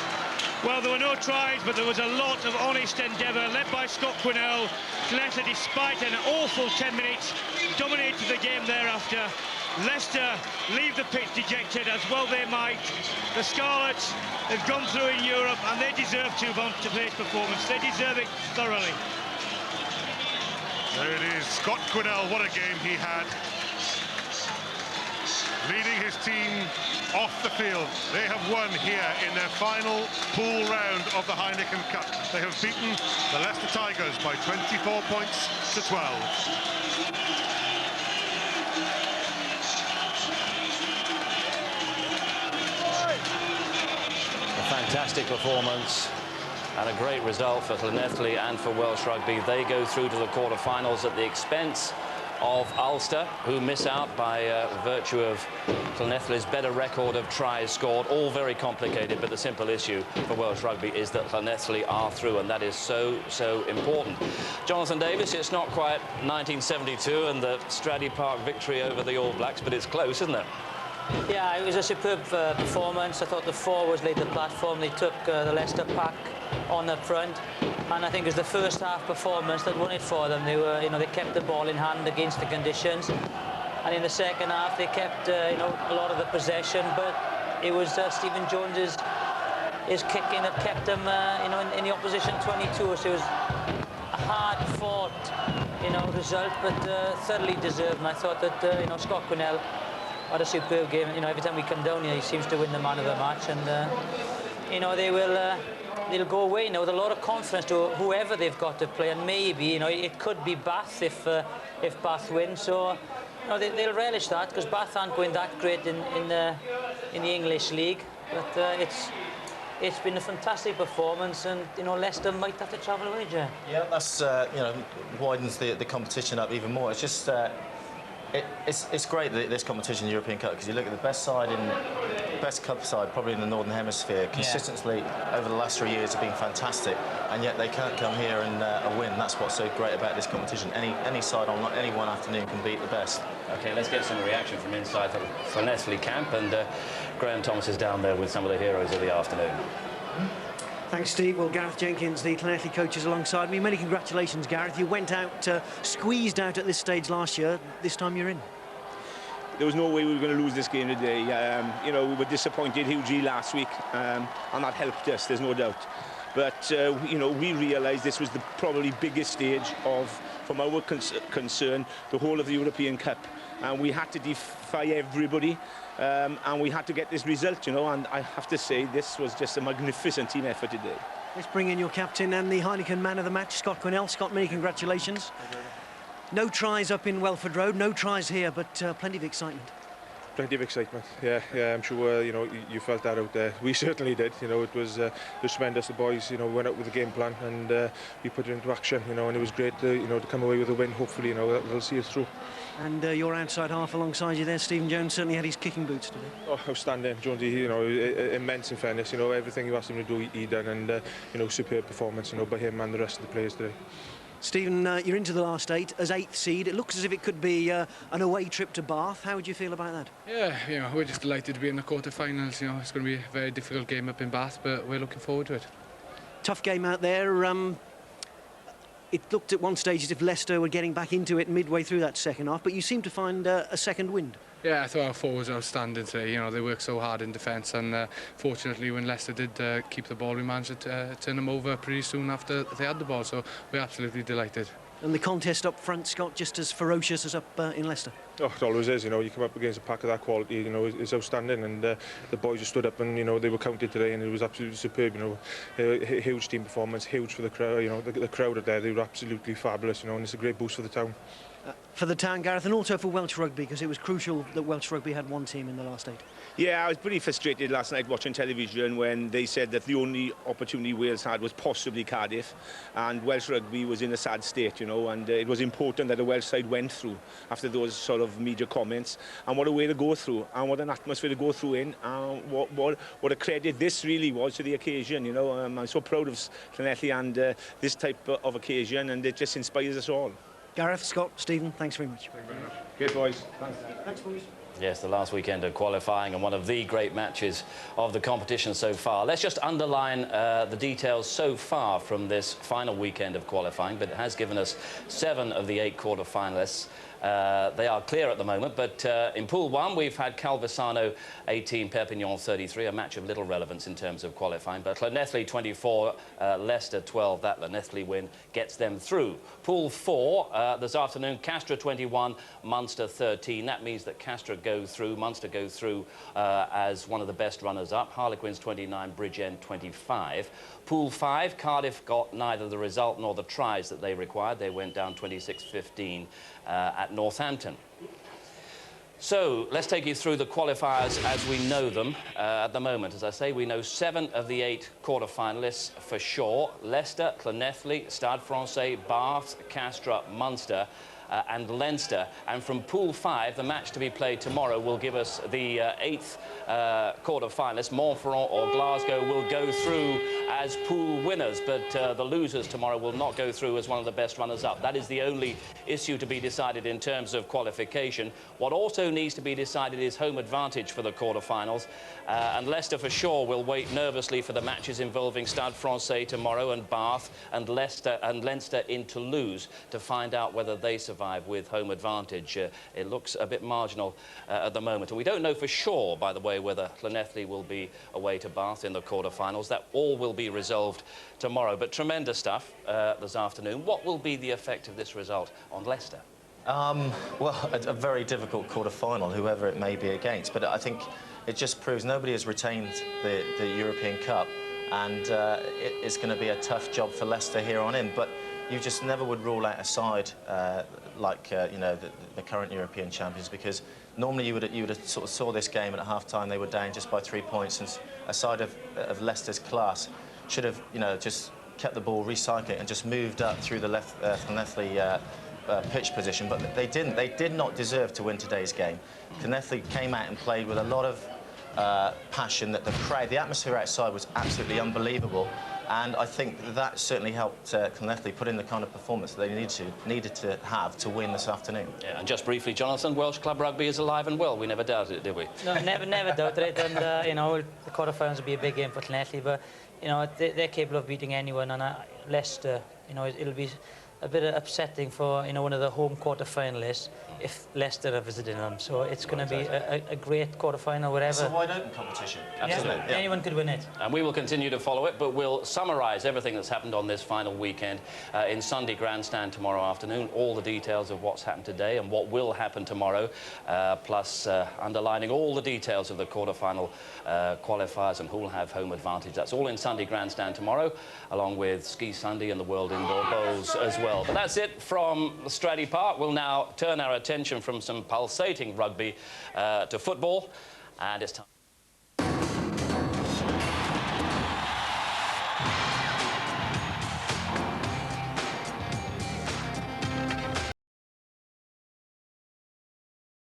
Speaker 9: Well, there were no tries, but there was a lot of honest endeavour, led by Scott Quinnell. Leicester, despite an awful 10 minutes, dominated the game thereafter. Leicester leave the pitch dejected, as well they might. The Scarlets have gone through in Europe, and they deserve to move on to today's performance. They deserve it thoroughly.
Speaker 8: There it is, Scott Quinnell, what a game he had. Leading his team off the field. They have won here in their final pool round of the Heineken Cup. They have beaten the Leicester Tigers by 24 points to 12.
Speaker 1: Fantastic performance and a great result for Llanelli and for Welsh Rugby. They go through to the quarter-finals at the expense of Ulster, who miss out by virtue of Llanelli's better record of tries scored. All very complicated, but the simple issue for Welsh Rugby is that Llanelli are through, and that is so important. Jonathan Davis, it's not quite 1972 and the Stradey Park victory over the All Blacks, but it's close, isn't it?
Speaker 7: Yeah, it was a superb performance. I thought the forwards laid the platform. They took the Leicester pack on up front, and I think it was the first half performance that won it for them. They were, they kept the ball in hand against the conditions, and in the second half they kept, a lot of the possession. But it was Stephen Jones's kicking that kept them, in the opposition 22. So it was a hard-fought, result, but thoroughly deserved. And I thought that, Scott Quinnell had a superb game. Every time we come down here, he seems to win the man of the match, and you know, they'll go away, you know, with a lot of confidence to whoever they've got to play, and maybe, you know, it could be Bath if Bath win. So, you know, they'll relish that, because Bath aren't going that great in the English League. But it's been a fantastic performance, and you know, Leicester might have to travel away, Jay.
Speaker 4: Yeah, that's you know, widens the competition up even more. It's just it's great that this competition, the European Cup, because you look at the best side best cup side probably in the Northern Hemisphere. Consistently over the last 3 years have been fantastic, and yet they can't come here and win. That's what's so great about this competition. Any side on any one afternoon can beat the best.
Speaker 1: OK, let's get some reaction from inside the Llanelli camp, and Graham Thomas is down there with some of the heroes of the afternoon.
Speaker 2: Thanks, Steve. Well, Gareth Jenkins, the Llanelli coach, is alongside me. Many congratulations, Gareth. You went out, squeezed out at this stage last year. This time you're in.
Speaker 15: There was no way we were going to lose this game today. You know, we were disappointed hugely last week, and that helped us, there's no doubt. But, you know, we realised this was the probably biggest stage from our concern, the whole of the European Cup. And we had to defy everybody, and we had to get this result, you know, and I have to say this was just a magnificent team effort today.
Speaker 2: Let's bring in your captain and the Heineken man of the match, Scott Quinnell. Scott, many congratulations. No tries up in Welford Road, no tries here, but plenty of excitement.
Speaker 16: Plenty of excitement, yeah, I'm sure, you know, you felt that out there. We certainly did, you know, it was tremendous. The boys, you know, went out with a game plan, and we put it into action, you know, and it was great, you know, to come away with a win. Hopefully, you know, they'll see us through.
Speaker 2: And your outside half alongside you there, Stephen Jones, certainly had his kicking boots today.
Speaker 16: Oh, outstanding, Jonesy, you know, immense in fairness, you know, everything you asked him to do, he done, and, you know, superb performance, you know, by him and the rest of the players today.
Speaker 2: Stephen, you're into the last 8 as 8th seed. It looks as if it could be an away trip to Bath. How would you feel about that?
Speaker 17: Yeah, you know, we're just delighted to be in the quarter-finals. You know, it's going to be a very difficult game up in Bath, but we're looking forward to it.
Speaker 2: Tough game out there. It looked at one stage as if Leicester were getting back into it midway through that second half, but you seem to find a second wind.
Speaker 17: Yeah, I thought our forwards were outstanding today. You know, they worked so hard in defence, and fortunately, when Leicester did keep the ball, we managed to turn them over pretty soon after they had the ball. So we're absolutely delighted.
Speaker 2: And the contest up front, Scott, just as ferocious as up in Leicester.
Speaker 16: Oh, it always is. You know, you come up against a pack of that quality, you know, it's outstanding, and the boys just stood up, and you know, they were counted today, and it was absolutely superb. You know, huge team performance, huge for the crowd. You know, the crowd are there; they were absolutely fabulous. You know, and it's a great boost for the town.
Speaker 2: For the town, Gareth, and also for Welsh rugby, because it was crucial that Welsh rugby had one team in the last 8.
Speaker 15: Yeah, I was pretty frustrated last night watching television when they said that the only opportunity Wales had was possibly Cardiff, and Welsh rugby was in a sad state, you know, and it was important that the Welsh side went through after those sort of media comments, and what a way to go through, and what an atmosphere to go through in, and what a credit this really was to the occasion, you know. I'm so proud of Llanelli and this type of occasion, and it just inspires us all.
Speaker 2: Gareth, Scott, Stephen, thanks very much.
Speaker 15: Good, boys. Thanks.
Speaker 2: Thanks, boys.
Speaker 1: Yes, the last weekend of qualifying and one of the great matches of the competition so far. Let's just underline the details so far from this final weekend of qualifying, but it has given us 7 of the 8 quarter-finalists. They are clear at the moment, but in Pool 1 we've had Calvisano 18, Perpignan 33, a match of little relevance in terms of qualifying, but Llanelli 24, Leicester 12, that Llanelli win gets them through. Pool 4 this afternoon, Castres 21, Munster 13. That means that Castres go through, Munster go through as one of the best runners-up, Harlequins 29, Bridgend 25. Pool 5, Cardiff got neither the result nor the tries that they required. They went down 26-15 at Northampton. So let's take you through the qualifiers as we know them at the moment. As I say, we know 7 of the 8 quarter-finalists for sure. Leicester, Llanelli, Stade Francais, Bath, Castres, Munster, and Leinster. And from Pool 5, the match to be played tomorrow will give us the 8th quarter-finalist. Montferrand or Glasgow will go through as pool winners, but the losers tomorrow will not go through as one of the best runners-up. That is the only issue to be decided in terms of qualification. What also needs to be decided is home advantage for the quarter-finals. And Leicester for sure will wait nervously for the matches involving Stade Francais tomorrow and Bath and Leicester and Leinster in Toulouse to find out whether they survive with home advantage. It looks a bit marginal at the moment. And we don't know for sure, by the way, whether Llanelli will be away to Bath in the quarter-finals. That all will be resolved tomorrow. But tremendous stuff this afternoon. What will be the effect of this result on Leicester?
Speaker 4: Well, a very difficult quarter-final, whoever it may be against. But I think it just proves nobody has retained the European Cup, and it's going to be a tough job for Leicester here on in. But you just never would rule out a side like you know, the current European champions, because normally you would have sort of saw this game, and at half-time they were down just by 3 points, and a side of Leicester's class should have, you know, just kept the ball, recycled it, and just moved up through the Llanelli pitch position. But they didn't. They did not deserve to win today's game. Llanelli came out and played with a lot of passion. That the crowd, the atmosphere outside was absolutely unbelievable. And I think that certainly helped Llanelli put in the kind of performance that they needed to have to win this afternoon. Yeah, and just briefly, Jonathan, Welsh club rugby is alive and well. We never doubted it, did we?
Speaker 7: No, never doubted it. And, you know, the quarterfinals will be a big game for Llanelli, but, you know, they're capable of beating anyone. And Leicester, you know, it'll be a bit upsetting for, you know, one of the home quarter-finalists if Leicester are visiting them. So it's going to be a great quarter-final, whatever.
Speaker 4: It's a wide-open competition.
Speaker 7: Absolutely. Yeah. Anyone could win it.
Speaker 1: And we will continue to follow it, but we'll summarise everything that's happened on this final weekend in Sunday Grandstand tomorrow afternoon. All the details of what's happened today and what will happen tomorrow, plus underlining all the details of the quarter-final qualifiers and who'll have home advantage. That's all in Sunday Grandstand tomorrow, along with Ski Sunday and the World Indoor Bowls as well. But that's it from Stradey Park. We'll now turn our attention from some pulsating rugby to football, and it's time.